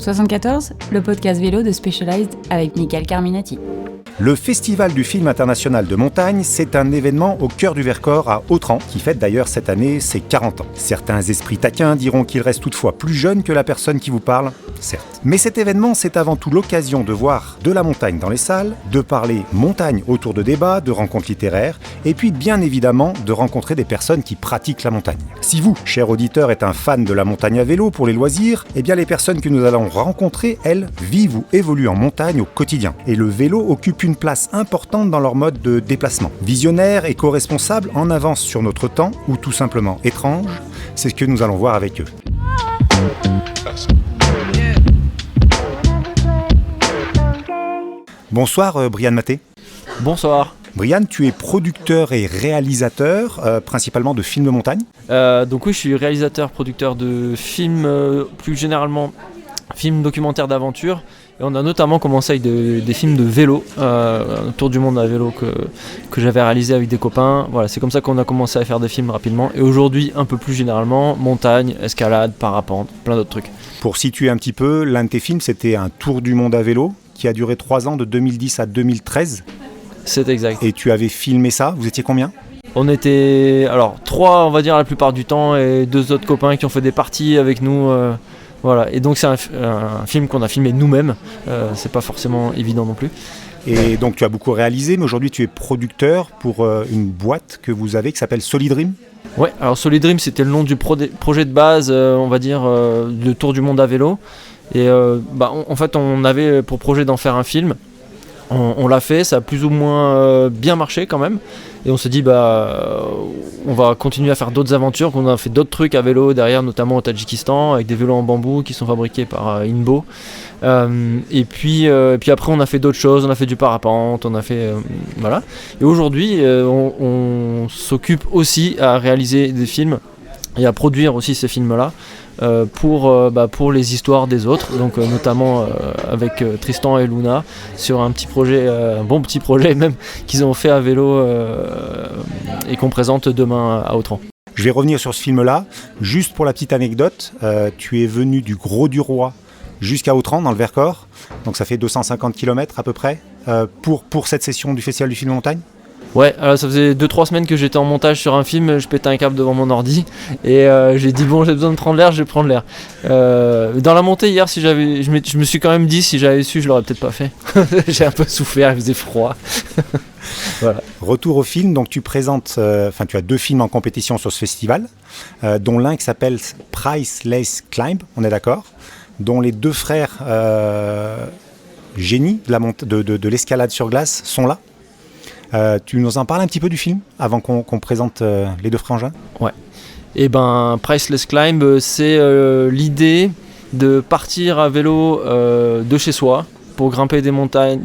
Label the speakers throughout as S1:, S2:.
S1: 74, le podcast vélo de Specialized avec Michael Carminati.
S2: Le Festival du film international de montagne, c'est un événement au cœur du Vercors à Autrans, qui fête d'ailleurs cette année ses 40 ans. Certains esprits taquins diront qu'il reste toutefois plus jeune que la personne qui vous parle, certes. Mais cet événement, c'est avant tout l'occasion de voir de la montagne dans les salles, de parler montagne autour de débats, de rencontres littéraires, et puis bien évidemment de rencontrer des personnes qui pratiquent la montagne. Si vous, cher auditeur, êtes un fan de la montagne à vélo pour les loisirs, eh bien les personnes que nous allons rencontrer, elles, vivent ou évoluent en montagne au quotidien. Et le vélo occupe une place importante dans leur mode de déplacement. Visionnaire, éco-responsable, en avance sur notre temps, ou tout simplement étrange, c'est ce que nous allons voir avec eux. Bonsoir Brian Maté.
S3: Bonsoir.
S2: Brian, tu es producteur et réalisateur, principalement de films de montagne.
S3: Donc oui, je suis réalisateur, producteur de films, plus généralement films documentaires d'aventure. Et on a notamment commencé avec des films de vélo, un tour du monde à vélo que j'avais réalisé avec des copains. Voilà, c'est comme ça qu'on a commencé à faire des films rapidement. Et aujourd'hui, un peu plus généralement, montagne, escalade, parapente, plein d'autres trucs.
S2: Pour situer un petit peu, l'un de tes films, c'était un tour du monde à vélo qui a duré 3 ans, de 2010 à 2013.
S3: C'est exact.
S2: Et tu avais filmé ça, vous étiez combien ?
S3: On était 3, on va dire, la plupart du temps, et 2 autres copains qui ont fait des parties avec nous. Voilà, et donc c'est un film qu'on a filmé nous-mêmes, c'est pas forcément évident non plus.
S2: Et donc tu as beaucoup réalisé, mais aujourd'hui tu es producteur pour une boîte que vous avez qui s'appelle Solidream.
S3: Ouais, alors Solidream c'était le nom du projet de base, on va dire, de Tour du monde à vélo. Et en fait on avait pour projet d'en faire un film. On l'a fait, ça a plus ou moins bien marché quand même. Et on s'est dit on va continuer à faire d'autres aventures. On a fait d'autres trucs à vélo derrière, notamment au Tadjikistan, avec des vélos en bambou qui sont fabriqués par Inbo. Et puis après on a fait d'autres choses, on a fait du parapente, on a fait voilà. Et aujourd'hui on s'occupe aussi à réaliser des films et à produire aussi ces films-là. Pour les histoires des autres, donc notamment avec Tristan et Luna sur un petit projet, un bon petit projet même qu'ils ont fait à vélo et qu'on présente demain à Autrans.
S2: Je vais revenir sur ce film-là, juste pour la petite anecdote, tu es venu du Grau-du-Roi jusqu'à Autrans dans le Vercors, donc ça fait 250 km à peu près, pour cette session du Festival du film montagne.
S3: Ouais, alors ça faisait 2-3 semaines que j'étais en montage sur un film, je pétais un câble devant mon ordi et j'ai dit j'ai besoin de prendre l'air, je vais prendre l'air. Dans la montée hier, je me suis quand même dit si j'avais su, je l'aurais peut-être pas fait. J'ai un peu souffert, il faisait froid. Voilà.
S2: Retour au film, donc tu présentes, tu as 2 films en compétition sur ce festival, dont l'un qui s'appelle Priceless Climb, on est d'accord, dont les 2 frères génies de l'escalade sur glace sont là. Tu nous en parles un petit peu du film avant qu'on présente les 2 frangins ? Ouais.
S3: Et Priceless Climb, c'est l'idée de partir à vélo de chez soi pour grimper des montagnes,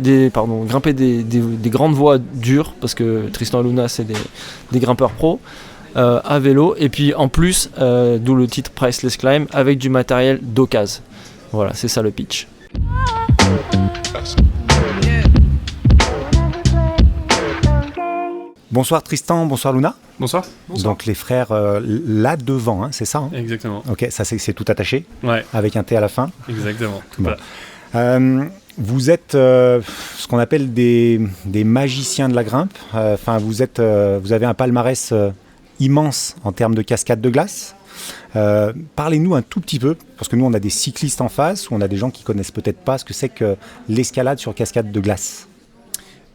S3: grimper des grandes voies dures, parce que Tristan et Luna c'est des grimpeurs pros à vélo, et puis en plus, d'où le titre Priceless Climb, avec du matériel d'occasion. Voilà, c'est ça le pitch.
S2: Bonsoir Tristan, bonsoir Luna.
S4: Bonsoir.
S2: Donc les frères là devant, c'est ça ?
S4: Exactement.
S2: Ok, ça c'est tout attaché ?
S4: Ouais.
S2: Avec un T à la fin ?
S4: Exactement.
S2: Bon. Voilà. Vous êtes ce qu'on appelle des magiciens de la grimpe. Vous avez un palmarès immense en termes de cascades de glace. Parlez-nous un tout petit peu, parce que nous on a des cyclistes en face, ou on a des gens qui connaissent peut-être pas ce que c'est que l'escalade sur cascade de glace.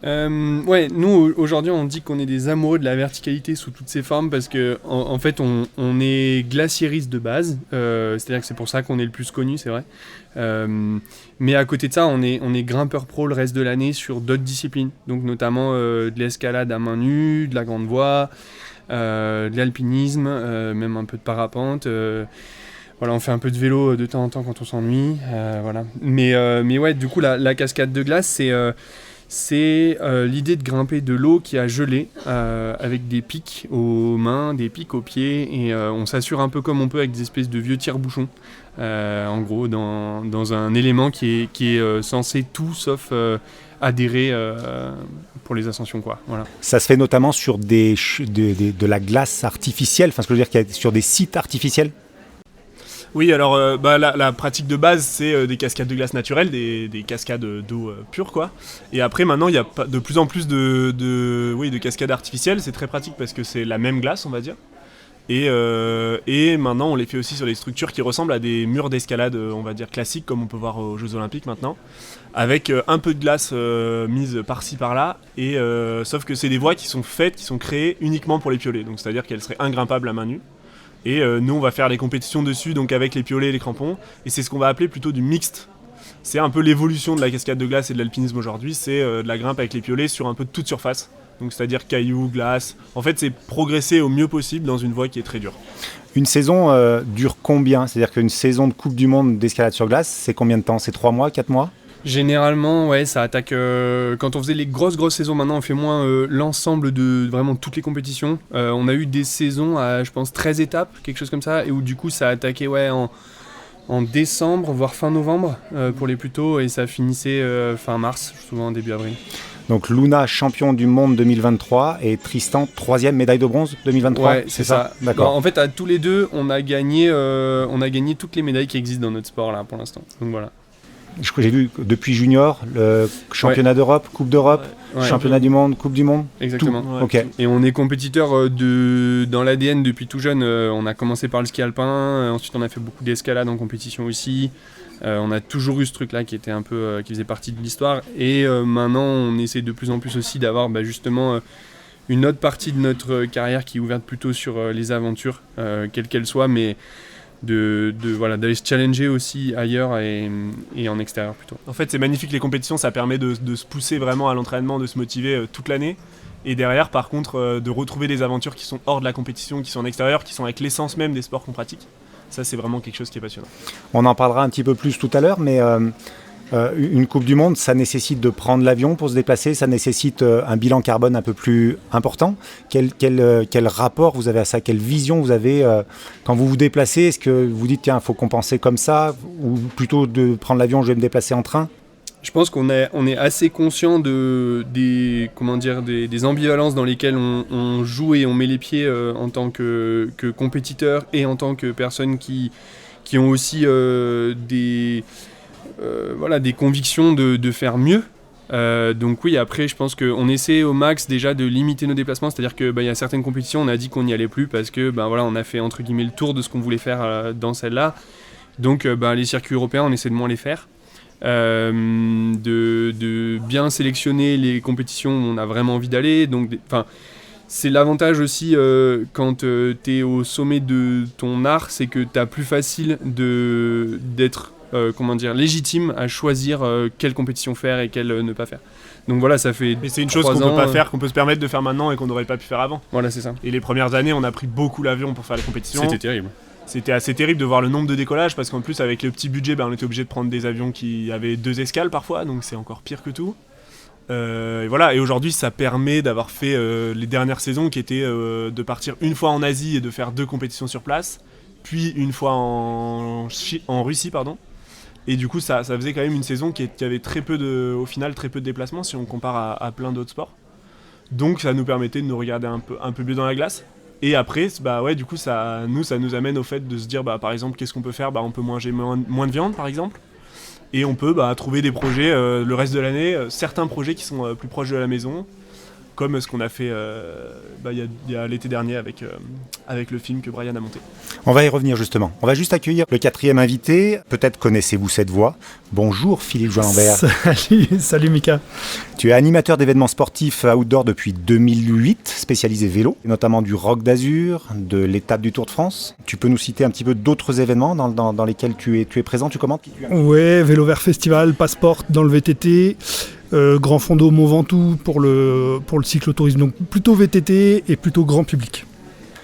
S4: Nous aujourd'hui on dit qu'on est des amoureux de la verticalité sous toutes ses formes parce que en fait on est glaciériste de base, c'est-à-dire que c'est pour ça qu'on est le plus connu, c'est vrai. Mais à côté de ça on est grimpeur pro le reste de l'année sur d'autres disciplines, donc notamment de l'escalade à main nue, de la grande voie, de l'alpinisme, même un peu de parapente. Voilà, on fait un peu de vélo de temps en temps quand on s'ennuie, voilà. Mais ouais, du coup la cascade de glace c'est l'idée de grimper de l'eau qui a gelé avec des pics aux mains, des pics aux pieds, et on s'assure un peu comme on peut avec des espèces de vieux tire-bouchons, en gros dans un élément qui est censé tout sauf adhérer pour les ascensions, quoi. Voilà.
S2: Ça se fait notamment sur de la glace artificielle, enfin ce que je veux dire, sur des sites artificiels.
S4: Oui, alors la pratique de base, c'est des cascades de glace naturelles, des cascades d'eau pure, quoi. Et après, maintenant, il y a de plus en plus de cascades artificielles. C'est très pratique parce que c'est la même glace, on va dire. Et maintenant, on les fait aussi sur des structures qui ressemblent à des murs d'escalade, on va dire classiques, comme on peut voir aux Jeux Olympiques maintenant, avec un peu de glace mise par-ci par-là. Et sauf que c'est des voies qui sont créées uniquement pour les piolets. Donc, c'est-à-dire qu'elles seraient ingrimpables à main nue. Et nous, on va faire les compétitions dessus, donc avec les piolets et les crampons. Et c'est ce qu'on va appeler plutôt du mixte. C'est un peu l'évolution de la cascade de glace et de l'alpinisme aujourd'hui. C'est de la grimpe avec les piolets sur un peu de toute surface. Donc c'est-à-dire cailloux, glace. En fait, c'est progresser au mieux possible dans une voie qui est très dure.
S2: Une saison dure combien ? C'est-à-dire qu'une saison de Coupe du Monde d'escalade sur glace, c'est combien de temps ? C'est 3 mois, 4 mois ?
S4: Généralement, ouais, ça attaque. Quand on faisait les grosses saisons, maintenant on fait moins l'ensemble de vraiment toutes les compétitions. On a eu des saisons à, je pense, 13 étapes, quelque chose comme ça, et où du coup ça attaquait en décembre, voire fin novembre pour les plus tôt, et ça finissait fin mars, souvent début avril.
S2: Donc Luna, champion du monde 2023, et Tristan, 3e médaille de bronze 2023.
S4: Ouais, c'est ça.
S2: D'accord.
S4: En fait, à tous les deux, on a gagné toutes les médailles qui existent dans notre sport là pour l'instant. Donc voilà.
S2: J'ai vu depuis junior, le championnat d'Europe, Coupe d'Europe, championnat du monde, Coupe du monde.
S4: Exactement.
S2: Tout. Okay.
S4: Et on est compétiteur dans l'ADN depuis tout jeune. On a commencé par le ski alpin, ensuite on a fait beaucoup d'escalade en compétition aussi. On a toujours eu ce truc-là qui était un peu, qui faisait partie de l'histoire. Et maintenant, on essaie de plus en plus aussi d'avoir justement une autre partie de notre carrière qui est ouverte plutôt sur les aventures, quelles qu'elles soient, mais d'aller se challenger aussi ailleurs et en extérieur plutôt. En fait, c'est magnifique les compétitions, ça permet de se pousser vraiment à l'entraînement, de se motiver toute l'année. Et derrière, par contre, de retrouver des aventures qui sont hors de la compétition, qui sont en extérieur, qui sont avec l'essence même des sports qu'on pratique. Ça, c'est vraiment quelque chose qui est passionnant.
S2: On en parlera un petit peu plus tout à l'heure, mais une Coupe du Monde, ça nécessite de prendre l'avion pour se déplacer, ça nécessite un bilan carbone un peu plus important. Quel rapport vous avez à ça ? Quelle vision vous avez quand vous vous déplacez ? Est-ce que vous dites, tiens, il faut compenser comme ça ? Ou plutôt de prendre l'avion, je vais me déplacer en train ?
S4: Je pense qu'on est assez conscient des ambivalences dans lesquelles on joue et on met les pieds en tant que compétiteur et en tant que personnes qui ont aussi des convictions de faire mieux. Donc oui, après je pense qu'on essaie au max déjà de limiter nos déplacements, c'est-à-dire que y a certaines compétitions on a dit qu'on n'y allait plus parce que on a fait entre guillemets le tour de ce qu'on voulait faire dans celle-là. Donc les circuits européens on essaie de moins les faire. De bien sélectionner les compétitions où on a vraiment envie d'aller. C'est l'avantage aussi quand tu es au sommet de ton art, c'est que tu as plus facile d'être légitime à choisir quelle compétition faire et quelle ne pas faire. Donc voilà, ça fait.
S5: Mais c'est une chose qu'on peut pas faire, qu'on peut se permettre de faire maintenant et qu'on n'aurait pas pu faire avant.
S4: Voilà, c'est ça.
S5: Et les premières années, on a pris beaucoup l'avion pour faire les compétitions.
S4: C'était terrible.
S5: C'était assez terrible de voir le nombre de décollages parce qu'en plus avec le petit budget on était obligé de prendre des avions qui avaient 2 escales parfois, donc c'est encore pire que tout. Et voilà, et aujourd'hui ça permet d'avoir fait les dernières saisons qui étaient de partir une fois en Asie et de faire 2 compétitions sur place, puis une fois en Russie pardon. Et du coup ça faisait quand même une saison qui avait au final très peu de déplacements si on compare à plein d'autres sports. Donc ça nous permettait de nous regarder un peu mieux dans la glace. Et après, du coup, ça nous amène au fait de se dire, par exemple, qu'est-ce qu'on peut faire ? On peut manger moins de viande, par exemple. Et on peut trouver des projets le reste de l'année, certains projets qui sont plus proches de la maison, comme ce qu'on a fait il y a l'été dernier avec le film que Brian a monté.
S2: On va y revenir justement. On va juste accueillir le 4e invité. Peut-être connaissez-vous cette voix. Bonjour Philippe Join-Lambert.
S6: Salut Mika.
S2: Tu es animateur d'événements sportifs outdoor depuis 2008, spécialisé vélo, notamment du Rock d'Azur, de l'étape du Tour de France. Tu peux nous citer un petit peu d'autres événements dans lesquels tu es présent, tu commentes ?
S6: Ouais, Vélo Vert Festival, Passport dans le VTT, Grand Fondo Mont Ventoux pour le cyclotourisme, donc plutôt VTT et plutôt grand public.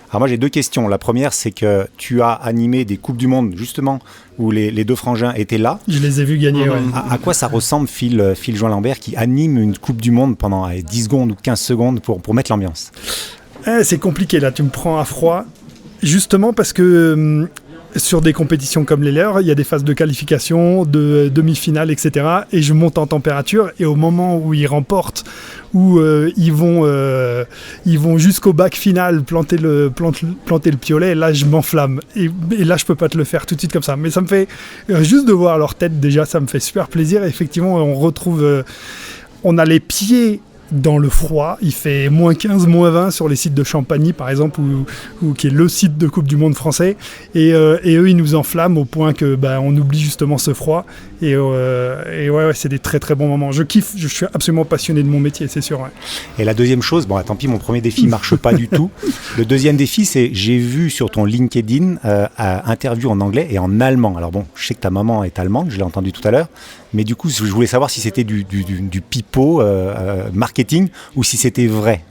S2: Alors moi j'ai 2 questions. La première c'est que tu as animé des Coupes du Monde justement où les 2 frangins étaient là.
S6: Je les ai vus gagner, ouais.
S2: À quoi ça ressemble Phil Join-Lambert qui anime une Coupe du Monde pendant 10 secondes ou 15 secondes pour mettre l'ambiance ?
S6: C'est compliqué là, tu me prends à froid. Justement parce que sur des compétitions comme les leurs, il y a des phases de qualification, de demi-finale, etc. Et je monte en température et au moment où ils remportent, où ils vont jusqu'au bac final planter le piolet, là je m'enflamme. Et là je peux pas te le faire tout de suite comme ça. Mais ça me fait, juste de voir leur tête déjà, ça me fait super plaisir. Et effectivement, on retrouve, on a les pieds dans le froid, il fait moins 15, moins 20 sur les sites de Champagny par exemple, ou qui est le site de Coupe du Monde français, et eux ils nous enflamment au point que on oublie justement ce froid, et ouais, c'est des très très bons moments. Je kiffe, je suis absolument passionné de mon métier, c'est sûr. Ouais.
S2: Et la deuxième chose, bon tant pis, mon premier défi marche pas du tout. Le deuxième défi, c'est j'ai vu sur ton LinkedIn interview en anglais et en allemand. Alors bon, je sais que ta maman est allemande, je l'ai entendu tout à l'heure, mais du coup je voulais savoir si c'était du pipeau marketing ou si c'était vrai.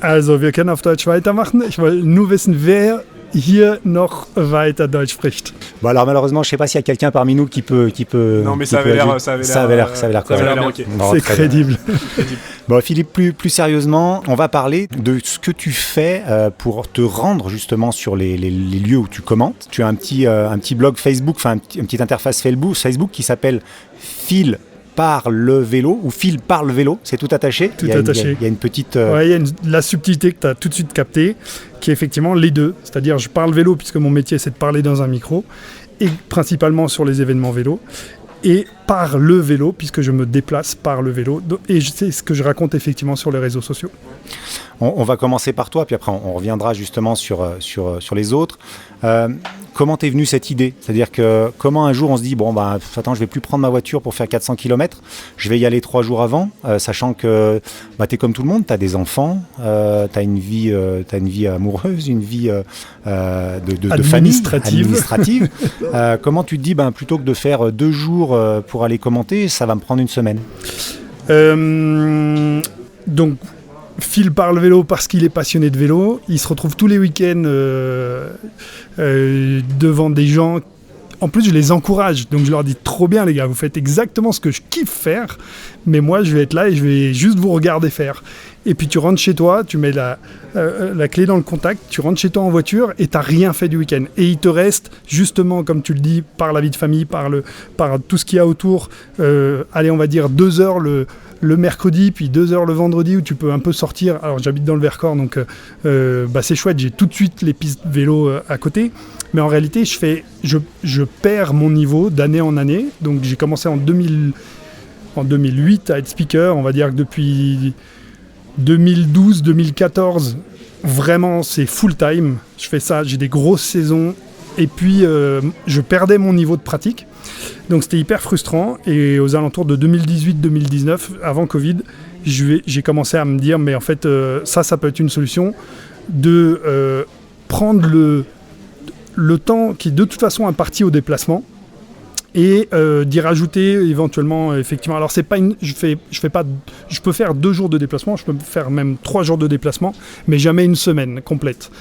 S6: Also, wir können auf Deutsch weitermachen. Ich wollte nur wissen, wer hier noch weiter Deutsch spricht.
S2: Bon alors malheureusement, je sais pas s'il y a quelqu'un parmi nous qui peut.
S5: Non mais ça avait l'air
S2: correct.
S6: C'est crédible.
S2: Bon Philippe, plus sérieusement, on va parler de ce que tu fais pour te rendre justement sur les lieux où tu commentes. Tu as un petit blog Facebook, enfin une petite interface Facebook qui s'appelle Phil par le vélo, ou Phil par le vélo, c'est tout attaché.
S6: Tout attaché.
S2: Il y a une petite...
S6: Ouais, il y a la subtilité que tu as tout de suite captée, qui est effectivement les deux. C'est-à-dire, je parle vélo, puisque mon métier, c'est de parler dans un micro, et principalement sur les événements vélo, et par le vélo, puisque je me déplace par le vélo, et c'est ce que je raconte effectivement sur les réseaux sociaux.
S2: On va commencer par toi, puis après on reviendra justement sur les autres. Comment t'es venue cette idée ? C'est-à-dire que comment un jour on se dit attends, je vais plus prendre ma voiture pour faire 400 km, je vais y aller 3 jours avant, sachant que t'es comme tout le monde, t'as des enfants, t'as une vie amoureuse, une vie de famille administrative. Comment tu te dis plutôt que de faire 2 jours pour aller commenter, ça va me prendre une semaine.
S6: Donc Phil parle vélo parce qu'il est passionné de vélo. Il se retrouve tous les week-ends devant des gens. En plus, je les encourage. Donc, je leur dis trop bien, les gars, vous faites exactement ce que je kiffe faire. Mais moi, je vais être là et je vais juste vous regarder faire. Et puis, tu rentres chez toi, tu mets la clé dans le contact, tu rentres chez toi en voiture et tu n'as rien fait du week-end. Et il te reste, justement, comme tu le dis, par la vie de famille, par tout ce qu'il y a autour, allez, on va dire 2 heures le mercredi, puis 2 heures le vendredi où tu peux un peu sortir. Alors j'habite dans le Vercors, donc c'est chouette, j'ai tout de suite les pistes vélo à côté. Mais en réalité, je perds mon niveau d'année en année. Donc j'ai commencé en 2008 à être speaker. On va dire que depuis 2012-2014, vraiment c'est full time. Je fais ça, j'ai des grosses saisons. Et puis je perdais mon niveau de pratique. Donc c'était hyper frustrant, et aux alentours de 2018-2019, avant Covid, j'ai commencé à me dire mais en fait ça peut être une solution de prendre le temps qui de toute façon est parti au déplacement et d'y rajouter éventuellement effectivement. Alors c'est pas je peux faire 2 jours de déplacement, je peux faire même 3 jours de déplacement, mais jamais une semaine complète.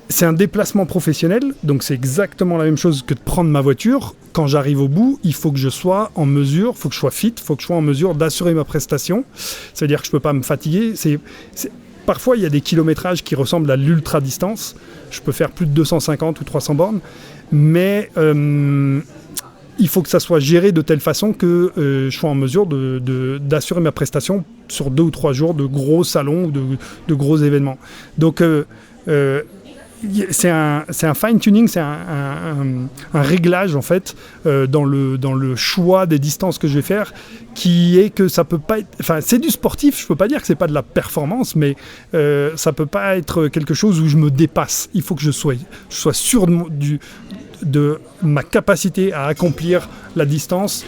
S6: C'est un déplacement professionnel, donc c'est exactement la même chose que de prendre ma voiture. Quand j'arrive au bout, il faut que je sois en mesure, il faut que je sois fit, il faut que je sois en mesure d'assurer ma prestation. C'est-à-dire que je ne peux pas me fatiguer. Parfois, il y a des kilométrages qui ressemblent à l'ultra-distance. Je peux faire plus de 250 ou 300 bornes, mais il faut que ça soit géré de telle façon que je sois en mesure d'assurer ma prestation sur 2 ou 3 jours de gros salons ou de gros événements. Donc, c'est un fine-tuning, c'est un réglage en fait dans le choix des distances que je vais faire, qui est que ça peut pas être, enfin c'est du sportif, je peux pas dire que c'est pas de la performance, mais ça peut pas être quelque chose où je me dépasse. Il faut que je sois sûr de ma capacité à accomplir la distance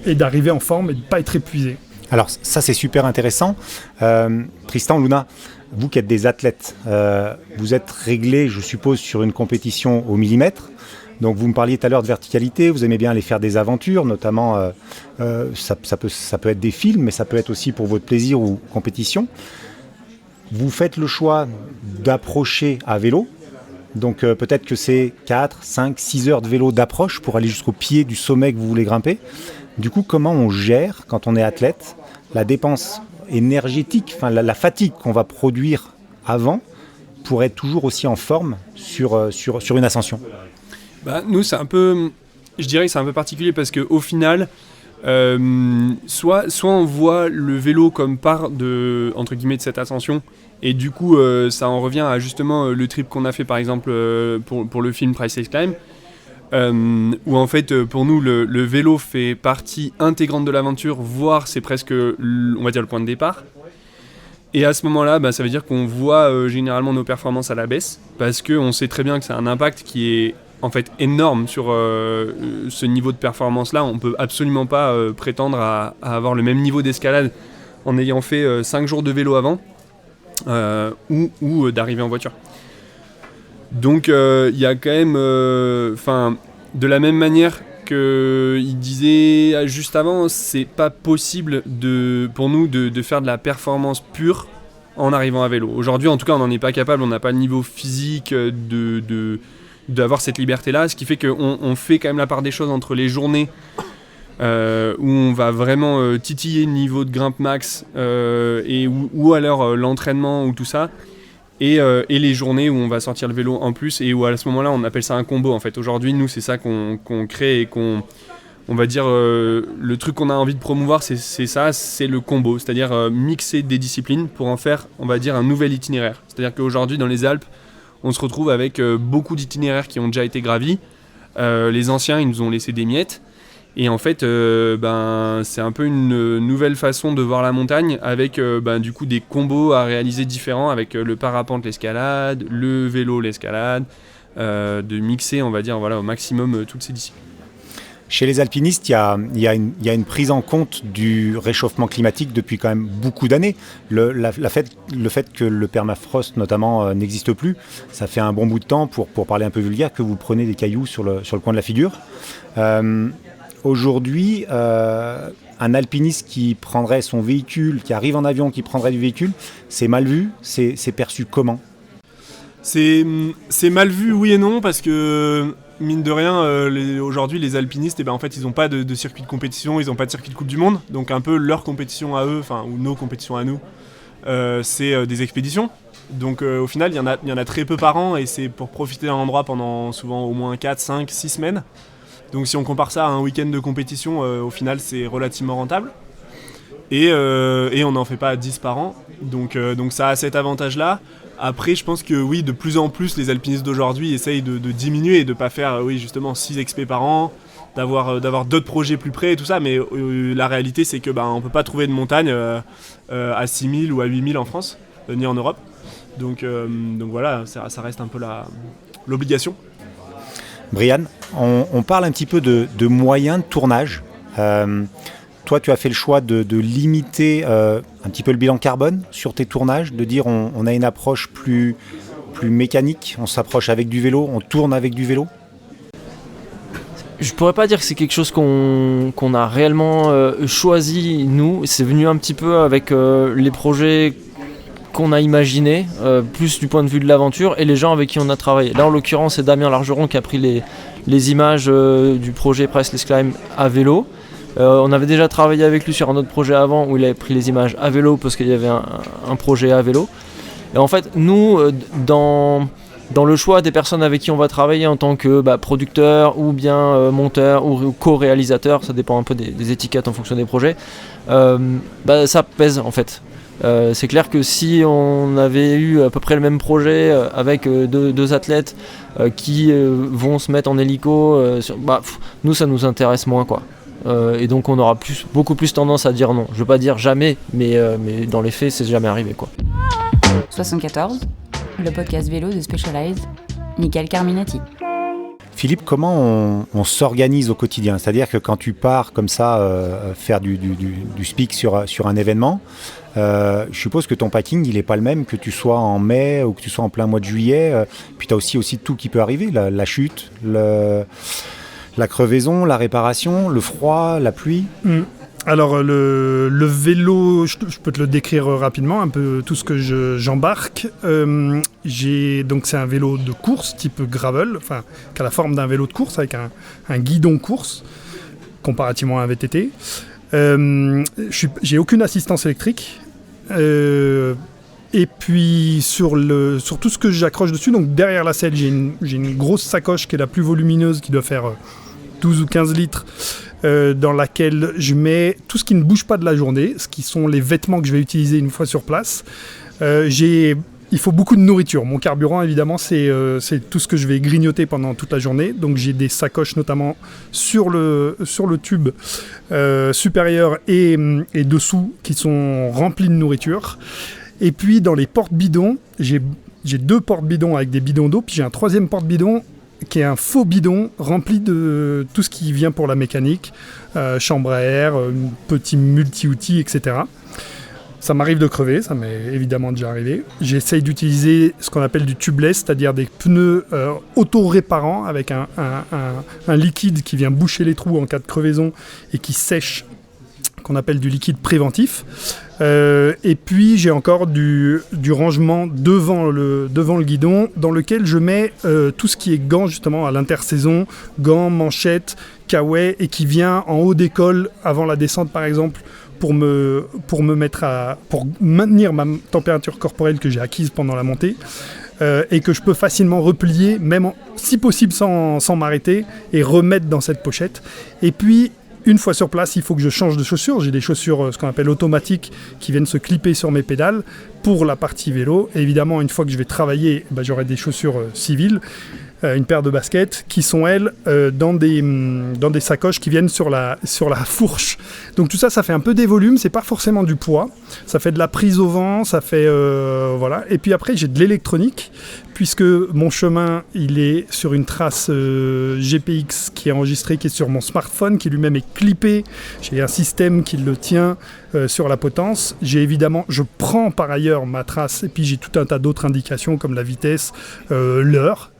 S6: et d'arriver en forme et de pas être épuisé.
S2: Alors ça c'est super intéressant. Tristan, Luna, vous qui êtes des athlètes, vous êtes réglés, je suppose, sur une compétition au millimètre. Donc vous me parliez tout à l'heure de verticalité, vous aimez bien aller faire des aventures, notamment ça peut être des films, mais ça peut être aussi pour votre plaisir ou compétition. Vous faites le choix d'approcher à vélo, donc peut-être que c'est 4, 5, 6 heures de vélo d'approche pour aller jusqu'au pied du sommet que vous voulez grimper. Du coup, comment on gère, quand on est athlète, la dépense énergétique, enfin la fatigue qu'on va produire avant, pour être toujours aussi en forme sur une ascension?
S4: Nous, c'est un peu, je dirais que c'est un peu particulier parce qu'au final, soit on voit le vélo comme part entre guillemets, de cette ascension, et du coup, ça en revient à justement le trip qu'on a fait par exemple pour le film Priceless Climb, où en fait, pour nous, le vélo fait partie intégrante de l'aventure, voire c'est presque, on va dire, le point de départ. Et à ce moment-là, ça veut dire qu'on voit généralement nos performances à la baisse, parce qu'on sait très bien que c'est un impact qui est en fait énorme sur ce niveau de performance-là. On peut absolument pas prétendre à avoir le même niveau d'escalade en ayant fait 5 jours de vélo avant ou d'arriver en voiture. Donc il y a quand même, de la même manière qu'il disait juste avant, c'est pas possible pour nous de faire de la performance pure en arrivant à vélo. Aujourd'hui, en tout cas, on n'en est pas capable, on n'a pas le niveau physique d'avoir cette liberté-là, ce qui fait qu'on fait quand même la part des choses entre les journées où on va vraiment titiller le niveau de grimpe max ou alors l'entraînement ou tout ça, et les journées où on va sortir le vélo en plus et où à ce moment-là on appelle ça un combo en fait. Aujourd'hui, nous, c'est ça qu'on crée et on va dire le truc qu'on a envie de promouvoir, c'est ça, c'est le combo, c'est-à-dire mixer des disciplines pour en faire, on va dire, un nouvel itinéraire. C'est-à-dire qu'aujourd'hui dans les Alpes, on se retrouve avec beaucoup d'itinéraires qui ont déjà été gravis. Les anciens, ils nous ont laissé des miettes. Et en fait, c'est un peu une nouvelle façon de voir la montagne avec du coup des combos à réaliser différents avec le parapente, l'escalade, le vélo, l'escalade, de mixer, on va dire, voilà, au maximum toutes ces disciplines.
S2: Chez les alpinistes, il y a une prise en compte du réchauffement climatique depuis quand même beaucoup d'années. Le fait que le permafrost, notamment, n'existe plus, ça fait un bon bout de temps, pour parler un peu vulgaire, que vous prenez des cailloux sur le coin de la figure. Aujourd'hui, un alpiniste qui prendrait son véhicule, qui arrive en avion, qui prendrait du véhicule, c'est mal vu, c'est perçu comment ?
S5: C'est mal vu, oui et non, parce que mine de rien, aujourd'hui les alpinistes, en fait, ils n'ont pas de circuit de compétition, ils n'ont pas de circuit de Coupe du Monde, donc un peu leur compétition à eux, ou nos compétitions à nous, c'est des expéditions. Donc au final, il y en a très peu par an, et c'est pour profiter d'un endroit pendant souvent au moins 4, 5, 6 semaines. Donc si on compare ça à un week-end de compétition, au final c'est relativement rentable. Et on n'en fait pas 10 par an, donc ça a cet avantage-là. Après, je pense que oui, de plus en plus, les alpinistes d'aujourd'hui essayent de diminuer et de ne pas faire justement 6 expés par an, d'avoir d'autres projets plus près et tout ça, mais la réalité c'est que on ne peut pas trouver de montagne à 6000 ou à 8000 en France, ni en Europe. Donc voilà, ça reste un peu l'obligation.
S2: Brian, on parle un petit peu de moyens de tournage. Toi, tu as fait le choix de limiter un petit peu le bilan carbone sur tes tournages, de dire on a une approche plus mécanique, on s'approche avec du vélo, on tourne avec du vélo.
S3: Je pourrais pas dire que c'est quelque chose qu'on a réellement choisi, nous. C'est venu un petit peu avec les projets qu'on a imaginés, plus du point de vue de l'aventure, et les gens avec qui on a travaillé. Là, en l'occurrence, c'est Damien Largeron qui a pris les images du projet Priceless Climb à vélo. On avait déjà travaillé avec lui sur un autre projet avant où il avait pris les images à vélo parce qu'il y avait un projet à vélo. Et en fait, nous, dans le choix des personnes avec qui on va travailler en tant que producteur ou bien monteur ou co-réalisateur, ça dépend un peu des étiquettes en fonction des projets, ça pèse en fait. C'est clair que si on avait eu à peu près le même projet avec deux athlètes qui vont se mettre en hélico, nous ça nous intéresse moins quoi. Et donc on aura beaucoup plus tendance à dire non. Je veux pas dire jamais, mais dans les faits c'est jamais arrivé quoi.
S1: 74, le podcast vélo de Specialized, Michael Carminati.
S2: Philippe, comment on s'organise au quotidien ? C'est-à-dire que quand tu pars comme ça faire du speak sur un événement, je suppose que ton packing il n'est pas le même que tu sois en mai ou que tu sois en plein mois de juillet. Puis tu as aussi tout qui peut arriver, la chute, la crevaison, la réparation, le froid, la pluie.
S6: Alors le vélo, je peux te le décrire rapidement, un peu tout ce que j'embarque. Donc c'est un vélo de course type gravel, qui a la forme d'un vélo de course avec un guidon course, comparativement à un VTT. J'ai aucune assistance électrique. Et puis sur tout ce que j'accroche dessus, donc derrière la selle, j'ai une grosse sacoche qui est la plus volumineuse, qui doit faire 12 ou 15 litres, dans laquelle je mets tout ce qui ne bouge pas de la journée, ce qui sont les vêtements que je vais utiliser une fois sur place. Il faut beaucoup de nourriture. Mon carburant, évidemment, c'est tout ce que je vais grignoter pendant toute la journée. Donc j'ai des sacoches notamment sur le tube supérieur et dessous qui sont remplies de nourriture. Et puis dans les porte-bidons, j'ai 2 porte-bidons avec des bidons d'eau, puis j'ai un 3e porte-bidon qui est un faux bidon rempli de tout ce qui vient pour la mécanique, chambre à air, petit multi-outils, etc. Ça m'arrive de crever, ça m'est évidemment déjà arrivé. J'essaye d'utiliser ce qu'on appelle du tubeless, c'est-à-dire des pneus auto-réparants avec un liquide qui vient boucher les trous en cas de crevaison et qui sèche, qu'on appelle du liquide préventif. Et puis j'ai encore du rangement devant le guidon, dans lequel je mets tout ce qui est gants justement à l'intersaison, gants, manchettes, caouets, et qui vient en haut des cols avant la descente par exemple, pour maintenir ma température corporelle que j'ai acquise pendant la montée, et que je peux facilement replier, même si possible sans m'arrêter, et remettre dans cette pochette. Et puis une fois sur place, il faut que je change de chaussures. J'ai des chaussures, ce qu'on appelle automatiques, qui viennent se clipper sur mes pédales pour la partie vélo. Et évidemment, une fois que je vais travailler, j'aurai des chaussures civiles, une paire de baskets, qui sont, elles, dans des sacoches qui viennent sur la fourche. Donc tout ça, ça fait un peu des volumes, c'est pas forcément du poids. Ça fait de la prise au vent, ça fait... voilà. Et puis après, j'ai de l'électronique, puisque mon chemin, il est sur une trace GPX qui est enregistrée, qui est sur mon smartphone, qui lui-même est clippé. J'ai un système qui le tient sur la potence. Je prends par ailleurs ma trace, et puis j'ai tout un tas d'autres indications, comme la vitesse, l'heure.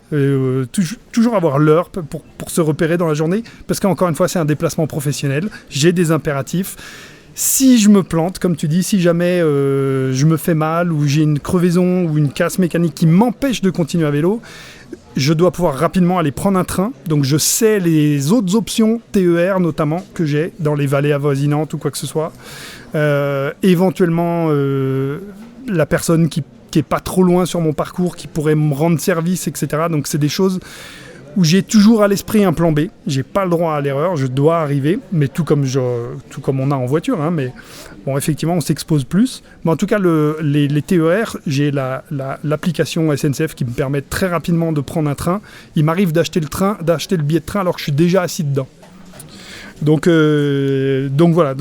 S6: Toujours avoir l'heure pour se repérer dans la journée, parce qu'encore une fois, c'est un déplacement professionnel. J'ai des impératifs. Si je me plante, comme tu dis, si jamais je me fais mal, ou j'ai une crevaison ou une casse mécanique qui m'empêche de continuer à vélo, je dois pouvoir rapidement aller prendre un train. Donc je sais les autres options TER notamment que j'ai dans les vallées avoisinantes ou quoi que ce soit. Éventuellement la personne qui est pas trop loin sur mon parcours, qui pourrait me rendre service, etc. Donc c'est des choses où j'ai toujours à l'esprit un plan B. J'ai pas le droit à l'erreur, je dois arriver, mais tout comme on a en voiture, hein, mais bon, effectivement, on s'expose plus. Mais en tout cas, les TER, j'ai l'application SNCF qui me permet très rapidement de prendre un train. Il m'arrive d'acheter le billet de train alors que je suis déjà assis dedans. Donc voilà.